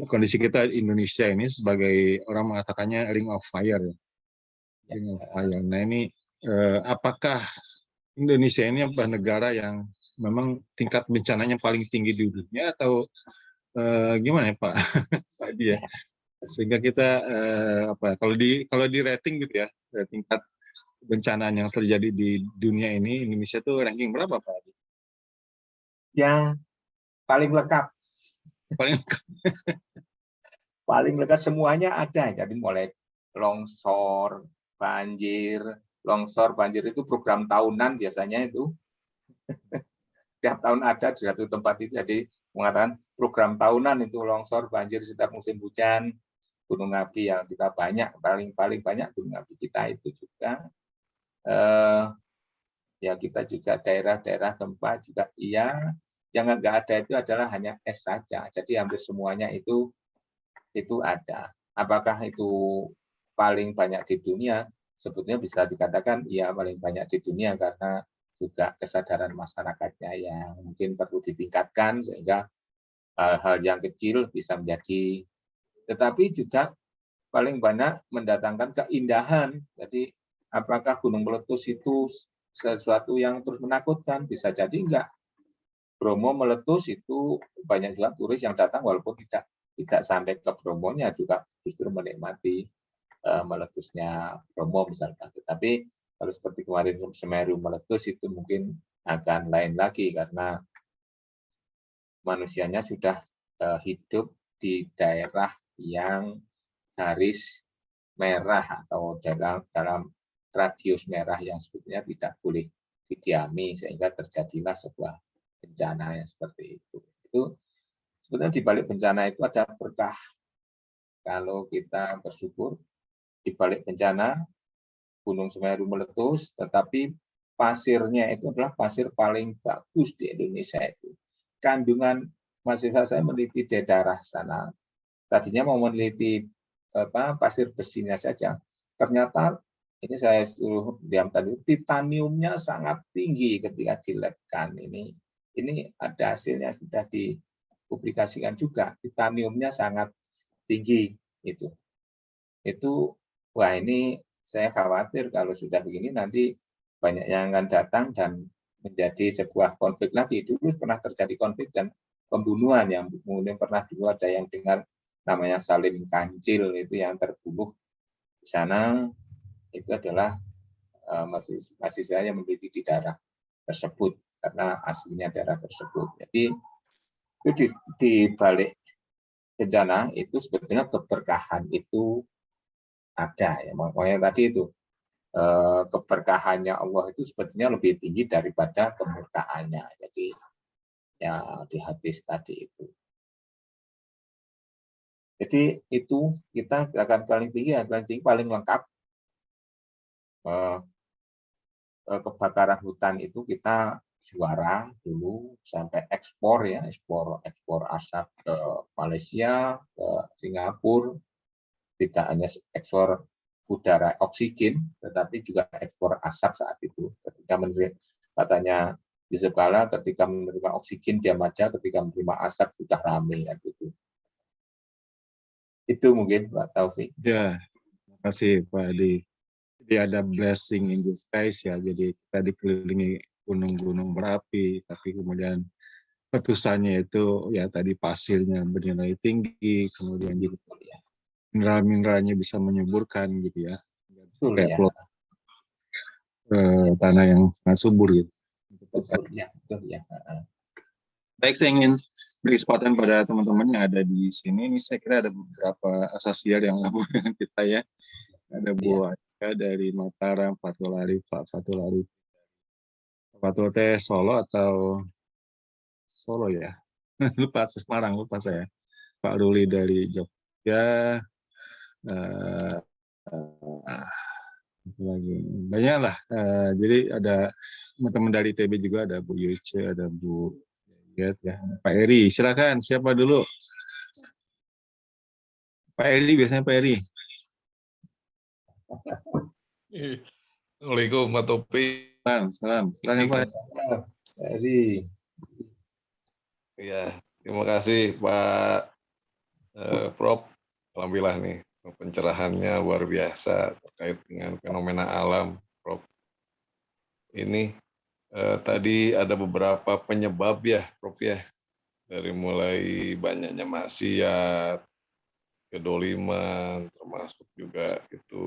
kondisi kita Indonesia ini sebagai orang mengatakannya ring of fire ya. Ring of fire. Nah ini apakah Indonesia ini adalah negara yang memang tingkat bencananya paling tinggi di dunia atau gimana ya Pak Pak Adi ya? Sehingga kita kalau di rating gitu ya, tingkat bencana yang terjadi di dunia ini, Indonesia itu ranking berapa Pak Adi? Yang paling lengkap. Paling lengkap semuanya ada. Jadi mulai longsor, banjir itu program tahunan biasanya itu. Tiap tahun ada di satu tempat itu. Jadi mengatakan program tahunan itu longsor, banjir setiap musim hujan. Gunung api yang kita paling banyak gunung api kita itu juga. Ya kita juga daerah-daerah gempa juga iya, Yang nggak ada itu adalah hanya es saja. Jadi hampir semuanya itu ada. Apakah itu paling banyak di dunia? Sebetulnya bisa dikatakan ya paling banyak di dunia karena juga kesadaran masyarakatnya yang mungkin perlu ditingkatkan sehingga hal-hal yang kecil bisa menjadi, tetapi juga paling banyak mendatangkan keindahan. Jadi apakah gunung meletus itu sesuatu yang terus menakutkan? Bisa jadi enggak. Bromo meletus itu banyak juga turis yang datang walaupun tidak sampai ke Bromonya juga justru menikmati meletusnya Bromo misalkan. Tetapi kalau seperti kemarin Semeru meletus itu mungkin akan lain lagi karena manusianya sudah hidup di daerah yang garis merah atau dalam radius merah yang sebetulnya tidak boleh didiami sehingga terjadilah sebuah bencana yang seperti itu. Itu sebenarnya di balik bencana itu ada berkah. Kalau kita bersyukur di balik bencana Gunung Semeru meletus, tetapi pasirnya itu adalah pasir paling bagus di Indonesia itu. Kandungan mahasiswa saya meneliti di daerah sana. Tadinya mau meneliti pasir besinya saja. Ternyata ini saya suruh diam tadi, titaniumnya sangat tinggi ketika dilabkan. Ini ada hasilnya sudah dipublikasikan juga. Titaniumnya sangat tinggi itu. Wah ini saya khawatir kalau sudah begini nanti banyak yang akan datang dan menjadi sebuah konflik lagi. Dulu pernah terjadi konflik dan pembunuhan yang kemudian pernah dulu ada yang dengar namanya Salim Kancil itu yang terbunuh di sana, itu adalah mahasiswa yang meneliti di daerah tersebut karena aslinya daerah tersebut. Jadi itu di balik bencana itu sebetulnya keberkahan itu ada ya. Makanya tadi itu keberkahannya Allah itu sebetulnya lebih tinggi daripada kemurkaannya. Jadi ya di hadis tadi itu. Jadi itu kita akan paling tinggi paling lengkap. Kebakaran hutan itu kita juara dulu sampai ekspor ya, ekspor asap ke Malaysia, ke Singapura. Tidak hanya ekspor udara oksigen, tetapi juga ekspor asap saat itu. Ketika menerima, katanya di sekolah ketika menerima oksigen dia aja, ketika menerima asap sudah ramai kan gitu. Itu mungkin Pak Taufik. Ya, terima kasih Pak Adi. Jadi ada blessing in disguise ya. Jadi kita dikelilingi gunung-gunung berapi, tapi kemudian letusannya itu ya tadi pasirnya bernilai tinggi, kemudian juga mineral-mineralnya bisa menyuburkan gitu ya. Betul Kayak ya. Tanah yang sangat subur gitu. Betul ya. Baik, saya ingin beri kesempatan pada teman-teman yang ada di sini. Ini saya kira ada beberapa asasiar yang gabung dengan kita ya. Ada Bu Aika dari Mataram, Fatul Arif, Pak Fatul Arif. Fatul teh Solo atau Solo ya? Lupa, Semarang, lupa saya. Pak Ruli dari Jogja. Lagi banyak lah. Jadi ada teman-teman dari TB juga, ada Bu Yuce, ada Bu ya, Pak Eri, silakan. Siapa dulu? Pak Eri, biasanya Pak Eri. Assalamualaikum, Pak Topi. Salam. Silakan Pak Eri. Ya, terima kasih Pak Prof. Alhamdulillah nih pencerahannya luar biasa terkait dengan fenomena alam, Prof. Ini tadi ada beberapa penyebab ya, Prof ya, dari mulai banyaknya maksiat, kedoliman, termasuk juga itu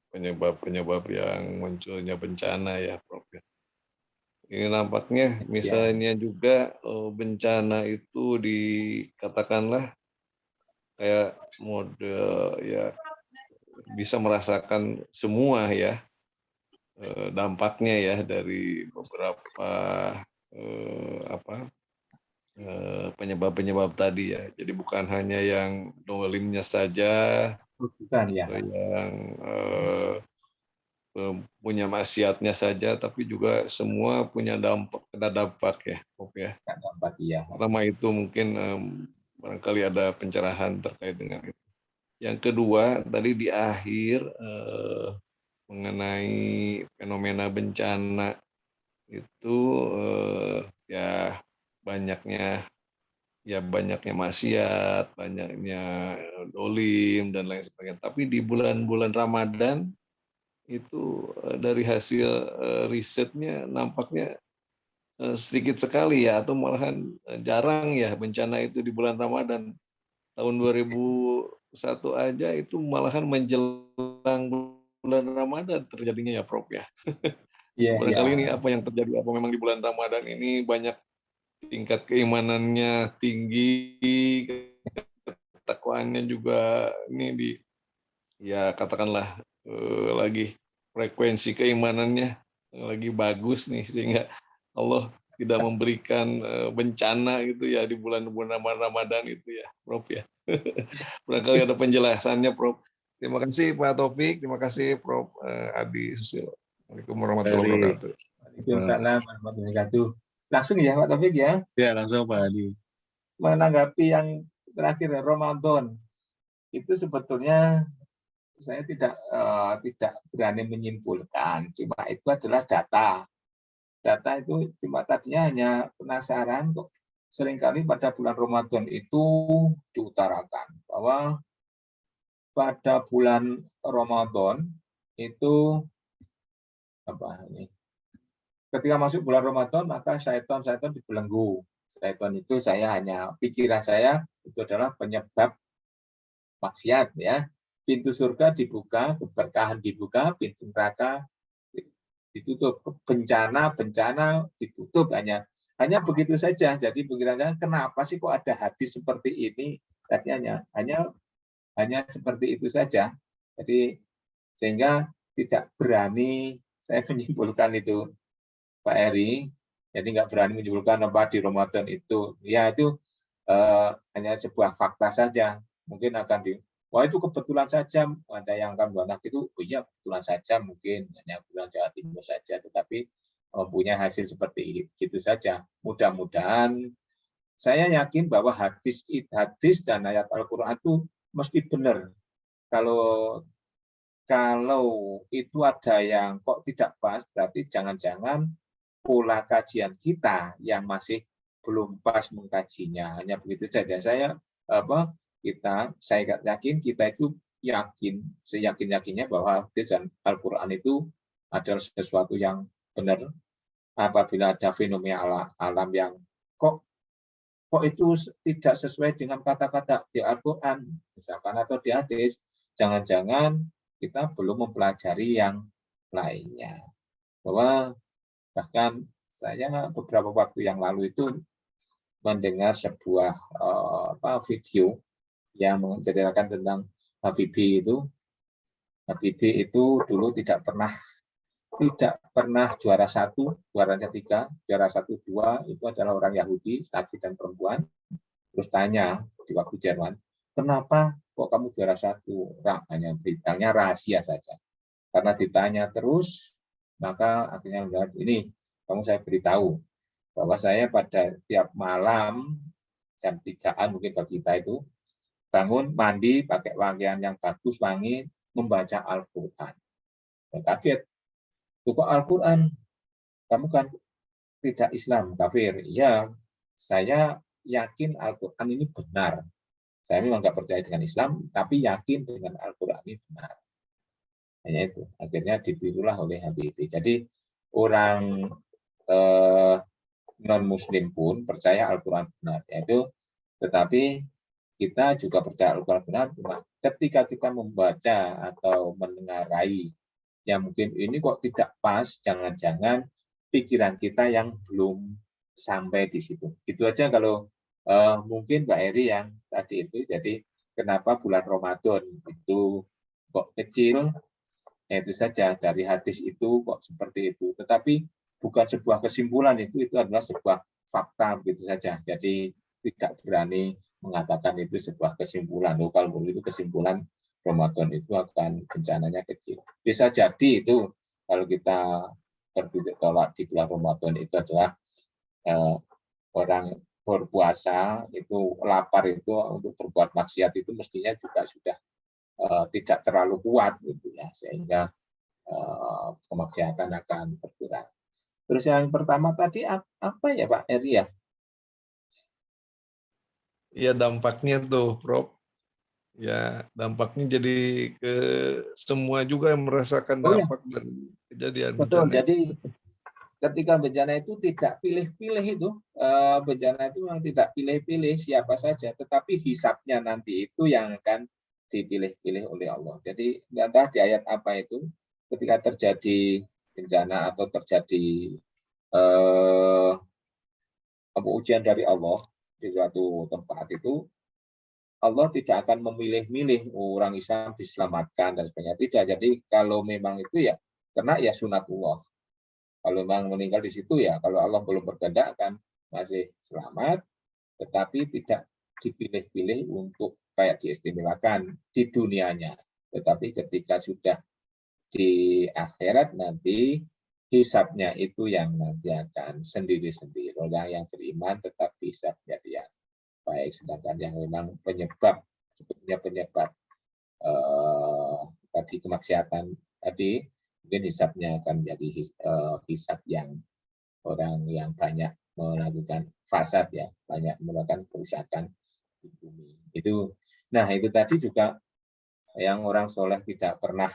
penyebab-penyebab yang munculnya bencana ya, Prof ya. Ini nampaknya misalnya juga bencana itu dikatakanlah kayak model ya bisa merasakan semua ya dampaknya ya dari beberapa penyebab-penyebab tadi ya. Jadi bukan hanya yang dolimnya saja, bukan ya, yang punya maksiatnya saja, tapi juga semua punya dampak ya, Prof ya. Dampak iya. Pertama itu mungkin barangkali ada pencerahan terkait dengan itu. Yang kedua tadi di akhir mengenai fenomena bencana itu ya banyaknya maksiat, banyaknya dolim dan lain sebagainya. Tapi di bulan-bulan Ramadan itu dari hasil risetnya nampaknya sedikit sekali ya, atau malahan jarang ya bencana itu di bulan Ramadan. Tahun 2001 aja itu malahan menjelang bulan Ramadan terjadinya ya, Prof ya. Iya, Barangkali ini apa yang terjadi, apa memang di bulan Ramadan ini banyak tingkat keimanannya tinggi, ketakwaannya juga ini ya katakanlah lagi frekuensi keimanannya lagi bagus nih, sehingga Allah tidak memberikan bencana gitu ya di bulan-bulan Ramadan itu ya, Prof ya. Barangkali ada penjelasannya, Prof. Terima kasih Pak Taufik, terima kasih Prof Adi Susilo. Assalamualaikum warahmatullahi wabarakatuh. Waalaikumsalam warahmatullahi wabarakatuh. Langsung ya Pak Taufik ya. Ya, langsung Pak Adi. Menanggapi yang terakhir Ramadan, itu sebetulnya saya tidak berani menyimpulkan, cuma itu adalah data. Data itu cuma tadinya hanya penasaran kok seringkali pada bulan Ramadan itu diutarakan bahwa pada bulan Ramadan itu ketika masuk bulan Ramadan maka syaitan dibelenggu. Syaitan itu pikiran saya itu adalah penyebab maksiat ya. Pintu surga dibuka, keberkahan dibuka, pintu neraka ditutup, bencana ditutup, hanya begitu saja. Jadi pikirannya kenapa sih kok ada hadis seperti ini? Tadi hanya seperti itu saja. Jadi sehingga tidak berani saya menyimpulkan itu, Pak Eri. Jadi nggak berani menyimpulkan apa di Ramadan itu. Ya itu hanya sebuah fakta saja. Mungkin akan wah itu kebetulan saja, ada yang akan buat itu, oh iya kebetulan saja mungkin hanya bulan Jawa Timur saja, tetapi mempunyai hasil seperti itu saja. Mudah-mudahan saya yakin bahwa hadis dan ayat Al-Quran itu mesti benar. Kalau itu ada yang kok tidak pas, berarti jangan-jangan pola kajian kita yang masih belum pas mengkajinya. Hanya begitu saja. Saya yakin kita itu seyakin-yakinnya bahwa hadis dan Al-Quran itu adalah sesuatu yang benar. Apabila ada fenomena alam yang kok itu tidak sesuai dengan kata-kata di Al-Quran misalkan atau di hadis, jangan-jangan kita belum mempelajari yang lainnya. Bahwa bahkan saya beberapa waktu yang lalu itu mendengar sebuah video yang menceritakan tentang Habibie itu. Habibie itu dulu tidak pernah juara 1, juaranya 3, juara 1, 2 itu adalah orang Yahudi, laki dan perempuan. Terus tanya di waktu Jerman, kenapa kok kamu juara 1? Hanya beritanya rahasia saja. Karena ditanya terus, maka akhirnya ini kamu saya beritahu bahwa saya pada tiap malam jam 3-an mungkin bagi kita itu bangun, mandi, pakai pakaian yang bagus, wangi, membaca Al-Quran. Dan kaget, kok Al-Quran? Kamu kan tidak Islam, kafir. Ya, saya yakin Al-Quran ini benar. Saya memang nggak percaya dengan Islam, tapi yakin dengan Al-Quran ini benar. Hanya itu. Akhirnya ditirulah oleh Habibie. Jadi orang non-Muslim pun percaya Al-Quran benar. Tetapi kita juga percaya Al-Quran benar, ketika kita membaca atau mendengarai yang mungkin ini kok tidak pas, jangan-jangan pikiran kita yang belum sampai di situ. Itu aja kalau mungkin Mbak Eri yang tadi itu. Jadi kenapa bulan Ramadan itu kok kecil? Itu saja dari hadis itu kok seperti itu. Tetapi bukan sebuah kesimpulan, itu adalah sebuah fakta begitu saja. Jadi tidak berani mengatakan itu sebuah kesimpulan. Kalau itu kesimpulan Ramadan itu akan bencananya kecil. Bisa jadi itu kalau kita bertitik tolak di bulan Ramadan itu adalah orang berpuasa itu lapar itu untuk berbuat maksiat itu mestinya juga sudah tidak terlalu kuat gitu ya, sehingga kemaksiatan akan berkurang. Terus yang pertama tadi apa ya Pak Eri ya? Ya dampaknya tuh, Prof. Ya dampaknya jadi ke semua juga yang merasakan Oh ya, dampak dan kejadian betul. bencana. Jadi ketika bencana itu tidak pilih-pilih itu, bencana itu memang tidak pilih-pilih siapa saja, tetapi hisabnya nanti itu yang akan dipilih-pilih oleh Allah. Jadi entah di ayat apa itu, ketika terjadi bencana atau terjadi ujian dari Allah di suatu tempat itu, Allah tidak akan memilih-milih orang Islam diselamatkan dan sebagainya. Tidak. Jadi kalau memang itu ya kena ya sunatullah. Kalau memang meninggal di situ ya, kalau Allah belum berkehendak kan masih selamat, tetapi tidak dipilih-pilih untuk kayak diistimewakan di dunianya. Tetapi ketika sudah di akhirat nanti hisabnya itu yang nanti akan sendiri-sendiri. Orang yang beriman tetap hisabnya dia baik, sedangkan yang memang penyebab sebetulnya penyebab tadi kemaksiatan tadi mungkin hisabnya akan menjadi hisab yang orang yang banyak melakukan fasad ya, banyak melakukan kerusakan di bumi. Itu, nah itu tadi juga yang orang soleh tidak pernah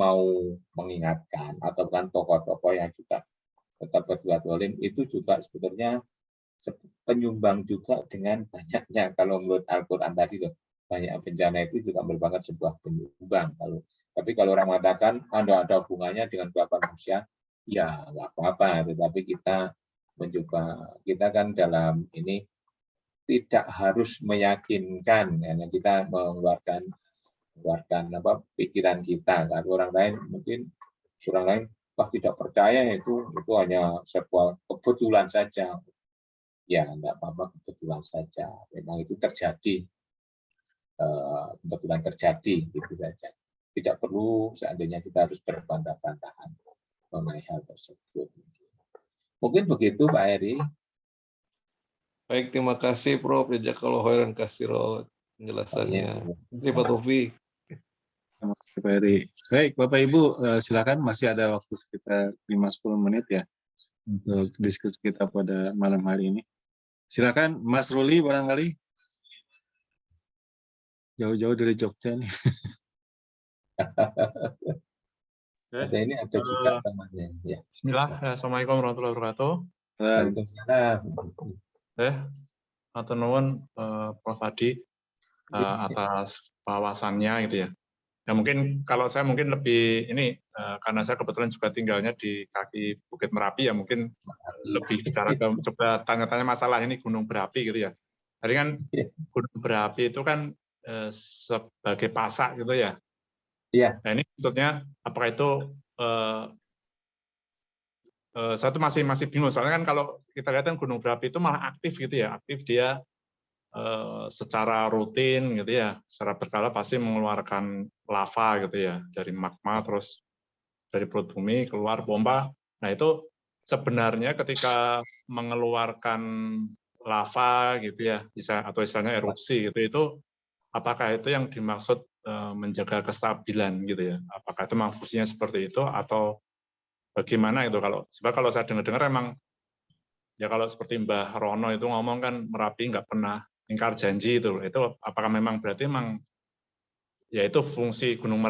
mau mengingatkan, atau kan tokoh-tokoh yang juga tetap berbuat zalim itu juga sebetulnya penyumbang juga dengan banyaknya, kalau menurut Al-Quran tadi loh, banyak bencana itu juga merupakan sebuah penyumbang. Tapi kalau orang mengatakan ada hubungannya dengan berapa manusia, ya nggak apa-apa. Tetapi kita mencoba, kita kan dalam ini tidak harus meyakinkan, karena kita mengeluarkan pikiran kita. Kalau orang lain mungkin orang lain tidak percaya itu hanya sebuah kebetulan saja. Ya enggak apa-apa, kebetulan saja. Memang itu terjadi, kebetulan terjadi gitu saja. Tidak perlu seandainya kita harus berbantah-bantahan mengenai hal tersebut. Mungkin begitu Pak Heri. Baik, terima kasih Prof. Jazakallahu khairan katsiran penjelasannya. Terima kasih Pak Taufik. Pak Heri. Baik, Bapak Ibu, silakan, masih ada waktu sekitar 5-10 menit ya untuk diskusi kita pada malam hari ini. Silakan Mas Ruli barangkali. Jauh-jauh dari Jogja nih. Ada ini ada juga temannya. Ya. Bismillah, Assalamualaikum warahmatullahi wabarakatuh. Waalaikumsalam. Matur nuwun Prof. Hadi atas wawasannya gitu ya. Ya mungkin kalau saya mungkin lebih ini karena saya kebetulan juga tinggalnya di kaki Bukit Merapi ya, mungkin lebih bicara ke coba tanya-tanya masalah ini gunung berapi gitu ya. Jadi kan gunung berapi itu kan sebagai pasak gitu ya. Iya. Nah ini maksudnya apakah itu saya tuh masih bingung, soalnya kan kalau kita lihat kan gunung berapi itu malah aktif gitu ya, aktif dia secara rutin gitu ya, secara berkala pasti mengeluarkan lava gitu ya, dari magma terus dari perut bumi keluar pompa. Nah itu sebenarnya ketika mengeluarkan lava gitu ya, atau istilahnya erupsi gitu, itu apakah itu yang dimaksud menjaga kestabilan gitu ya? Apakah itu memang fungsinya seperti itu atau bagaimana itu? Sebab kalau saya dengar emang ya kalau seperti Mbah Rono itu ngomong kan Merapi nggak pernah ingkar janji itu apakah memang berarti memang ya itu fungsi gunung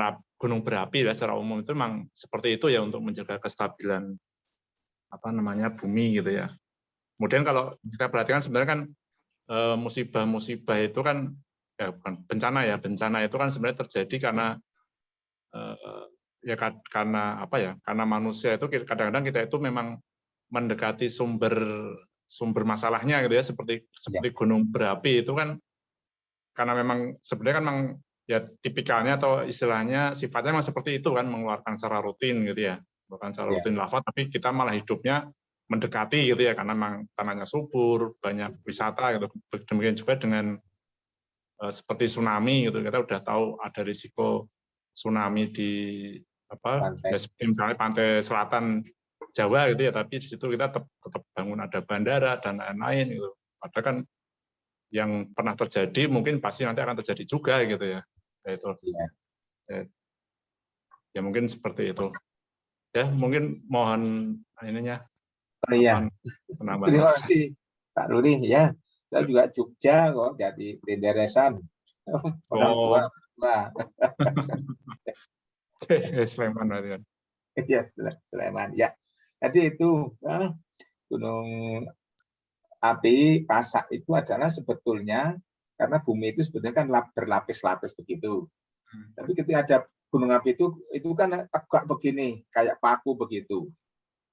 berapi ya secara umum itu memang seperti itu ya untuk menjaga kestabilan bumi gitu ya. Kemudian kalau kita perhatikan sebenarnya kan musibah-musibah itu kan ya bukan bencana itu kan sebenarnya terjadi karena karena manusia itu kadang-kadang kita itu memang mendekati sumber masalahnya gitu ya, seperti gunung berapi itu kan karena memang sebenarnya kan memang ya tipikalnya atau istilahnya sifatnya memang seperti itu kan, mengeluarkan secara rutin gitu ya, bukan secara rutin lava, tapi kita malah hidupnya mendekati gitu ya karena memang tanahnya subur, banyak wisata gitu. Demikian juga dengan seperti tsunami gitu, kita udah tahu ada risiko tsunami di Pantai. ya seperti misalnya pantai selatan Jawa gitu ya, tapi di situ kita tetap bangun ada bandara dan lain-lain gitu. Padahal kan yang pernah terjadi mungkin pasti nanti akan terjadi juga gitu ya. Itu. Iya. Ya mungkin seperti itu. Ya mungkin mohon ininya. Oh iya. Terima kasih Pak Rudi ya. Saya juga Jogja kok, jadi Denderesan. Orang tua. Wah. Sleman berarti kan. Iya, Sleman. Ya. Jadi itu gunung api Pasak itu adalah sebetulnya karena bumi itu sebetulnya kan berlapis-lapis begitu. Tapi ketika ada gunung api itu kan tegak begini, kayak paku begitu.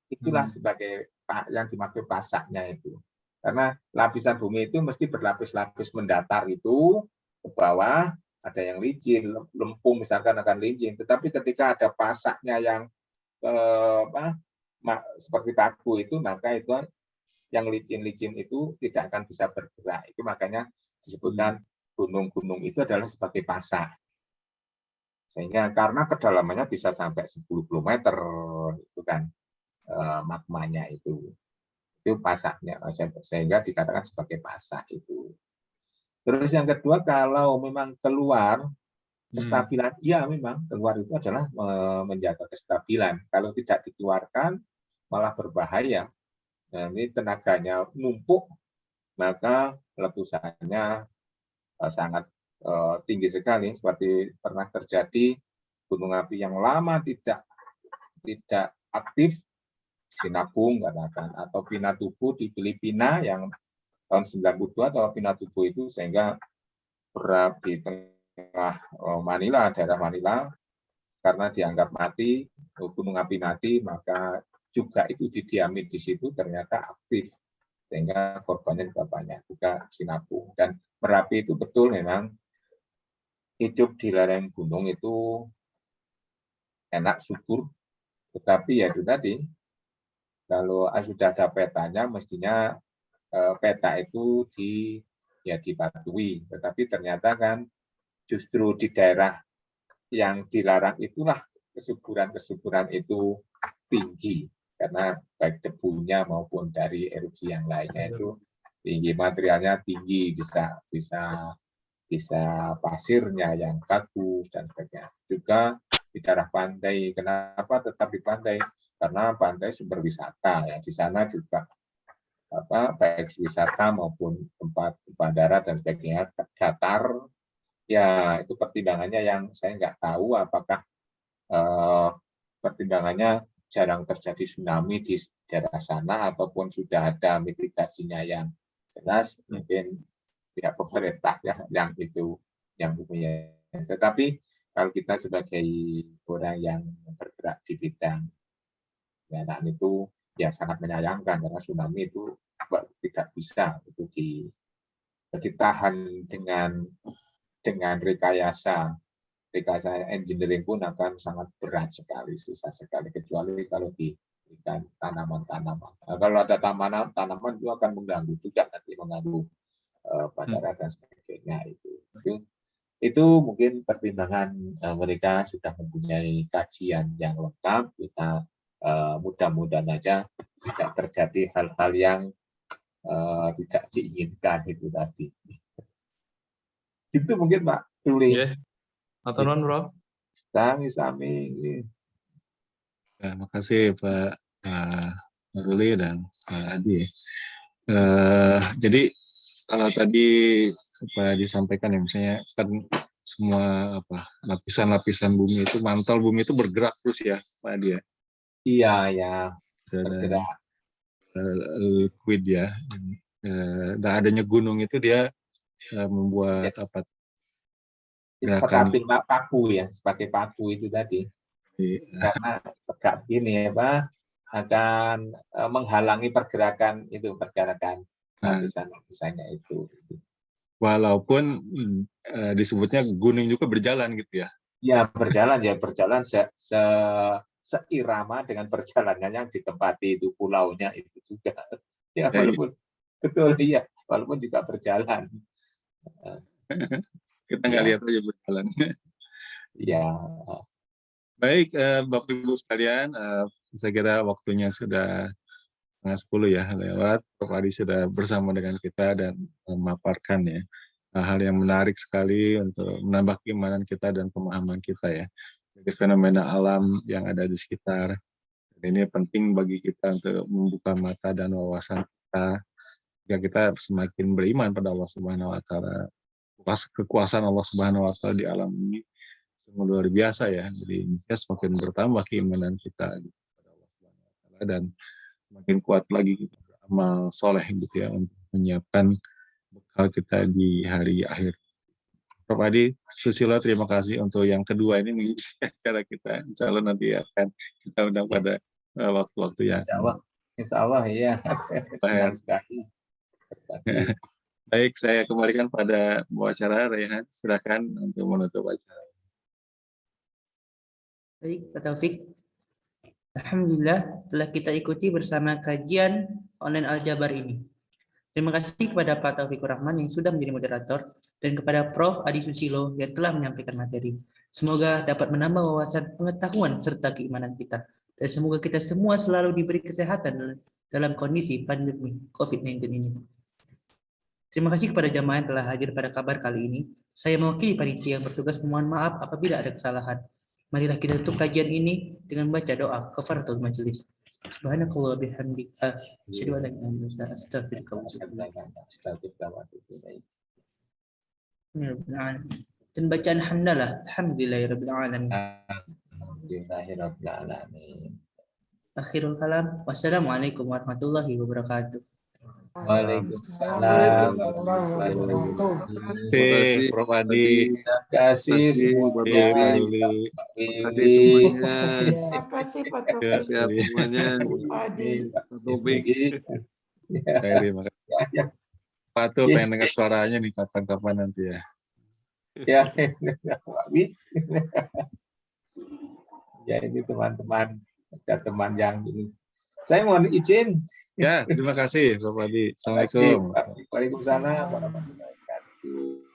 Itulah sebagai yang dimaksud pasaknya itu. Karena lapisan bumi itu mesti berlapis-lapis mendatar itu ke bawah, ada yang licin, lempung misalkan akan licin. Tetapi ketika ada pasaknya yang seperti paku itu, maka itu yang licin-licin itu tidak akan bisa bergerak. Itu makanya disebutkan gunung-gunung itu adalah sebagai pasak. Sehingga karena kedalamannya bisa sampai 10 km itu kan magmanya itu pasaknya, sehingga dikatakan sebagai pasak itu. Terus yang kedua, kalau memang keluar kestabilan, ya memang keluar itu adalah menjaga kestabilan. Kalau tidak dikeluarkan malah berbahaya. Nah, ini tenaganya numpuk, maka letusannya sangat tinggi sekali. Seperti pernah terjadi gunung api yang lama tidak aktif, Sinabung katakan, atau Pinatubo di Filipina yang tahun 92 atau Pinatubo itu, sehingga di tengah Manila, daerah Manila, karena dianggap mati, gunung api mati, maka juga itu didiami di situ ternyata aktif, sehingga korbannya juga banyak, juga Sinabung. Dan Merapi itu betul memang hidup di lereng gunung itu enak, subur, tetapi ya itu tadi, kalau sudah ada petanya, mestinya peta itu dipatuhi. Tetapi ternyata kan justru di daerah yang dilarang itulah kesuburan itu tinggi. Karena baik debunya maupun dari erupsi yang lainnya itu tinggi, materialnya tinggi, bisa pasirnya yang bagus dan sebagainya. Juga di daerah pantai, kenapa tetap di pantai? Karena pantai sumber wisata ya, di sana juga baik wisata maupun tempat bandara dan sebagainya datar ya, itu pertimbangannya yang saya nggak tahu apakah pertimbangannya jarang terjadi tsunami di daerah sana ataupun sudah ada mitigasinya yang jelas, mungkin pihak pemerintah yang itu yang punya. Tetapi kalau kita sebagai orang yang bergerak di bidang dan itu ya sangat menyayangkan karena tsunami itu tidak bisa itu ditahan dengan rekayasa engineering pun akan sangat berat sekali, susah sekali, kecuali kalau diberikan tanaman-tanaman. Nah, kalau ada tanaman itu akan mengganggu juga, nanti mengganggu bandara dan sebagainya itu mungkin pertimbangan mereka sudah mempunyai kajian yang lengkap. Kita mudah-mudahan aja tidak terjadi hal-hal yang tidak diinginkan itu tadi. Itu mungkin Pak Ruli. Atau non Bro? Sami-sami. Terima kasih Pak Ruli dan Pak Adi. Jadi kalau tadi disampaikan ya, misalnya kan semua lapisan-lapisan bumi itu, mantel bumi itu bergerak terus ya Pak Adi ya. Iya ya. Bergerak. Liquid ya. Dan adanya gunung itu dia membuat seperti paku ya, sebagai paku itu tadi. Karena tegak begini akan menghalangi pergerakan lapisan-lapisannya itu. Walaupun disebutnya gunung juga berjalan gitu ya. Ya berjalan seirama dengan perjalanannya yang ditempati itu pulaunya itu juga. Ya walaupun betul ya, walaupun juga berjalan. Kita nggak lihat aja berjalan. Ya. Baik, Bapak Ibu sekalian, saya kira waktunya sudah 9:30 ya lewat. Prof. Adi sudah bersama dengan kita dan memaparkan ya hal yang menarik sekali untuk menambah keimanan kita dan pemahaman kita ya dari fenomena alam yang ada di sekitar. Dan ini penting bagi kita untuk membuka mata dan wawasan kita, jika kita semakin beriman pada Allah Subhanahu Wa Taala. Kekuasaan Allah Subhanahu Wa Taala di alam ini sungguh luar biasa ya. Jadi kita semakin bertambah keimanan kita kepada Allah Subhanahu Wa Taala dan semakin kuat lagi kita beramal soleh gitu ya untuk menyiapkan bekal kita di hari akhir. Prof. Adi Susilo, terima kasih untuk yang kedua ini mengisi acara kita. Insya Allah nanti akan kita undang pada waktu-waktu yang Insya Allah ya. Senang sekali. Baik, saya kembalikan pada acara Raihan. Silakan untuk menutup acara. Baik, Pak Taufik. Alhamdulillah telah kita ikuti bersama kajian online Al-Jabar ini. Terima kasih kepada Pak Taufikur Rahman yang sudah menjadi moderator dan kepada Prof. Adi Susilo yang telah menyampaikan materi. Semoga dapat menambah wawasan pengetahuan serta keimanan kita. Dan semoga kita semua selalu diberi kesehatan dalam kondisi pandemi COVID-19 ini. Terima kasih kepada jamaah yang telah hadir pada kabar kali ini. Saya mewakili panitia yang bertugas memohon maaf apabila ada kesalahan. Marilah kita tutup kajian ini dengan membaca doa kafaratul majelis. Subhanakallah bihamdika asyhadu an la ilaha illa anta astaghfiruka wa atubu ilaik. Dan bacaan hamdalah alhamdulillahirabbil alamin. Alhamdulillahirabbil alamin. Akhirul kalam. Wassalamualaikum warahmatullahi wabarakatuh. Waalaikumsalam. Terima kasih Prof. Adi. Terima kasih semuanya. Terima kasih semuanya. Terima kasih Pak Taufik. Sehat semuanya. Pak Adi. Topik. Terima kasih. Pak tuh pengen dengar suaranya nih kapan-kapan nanti ya. Ya, ya ini teman-teman, ada teman yang ini. Saya mohon izin. Ya, terima kasih Bapak Adi. Assalamualaikum. Waalaikumsalam warahmatullahi wabarakatuh.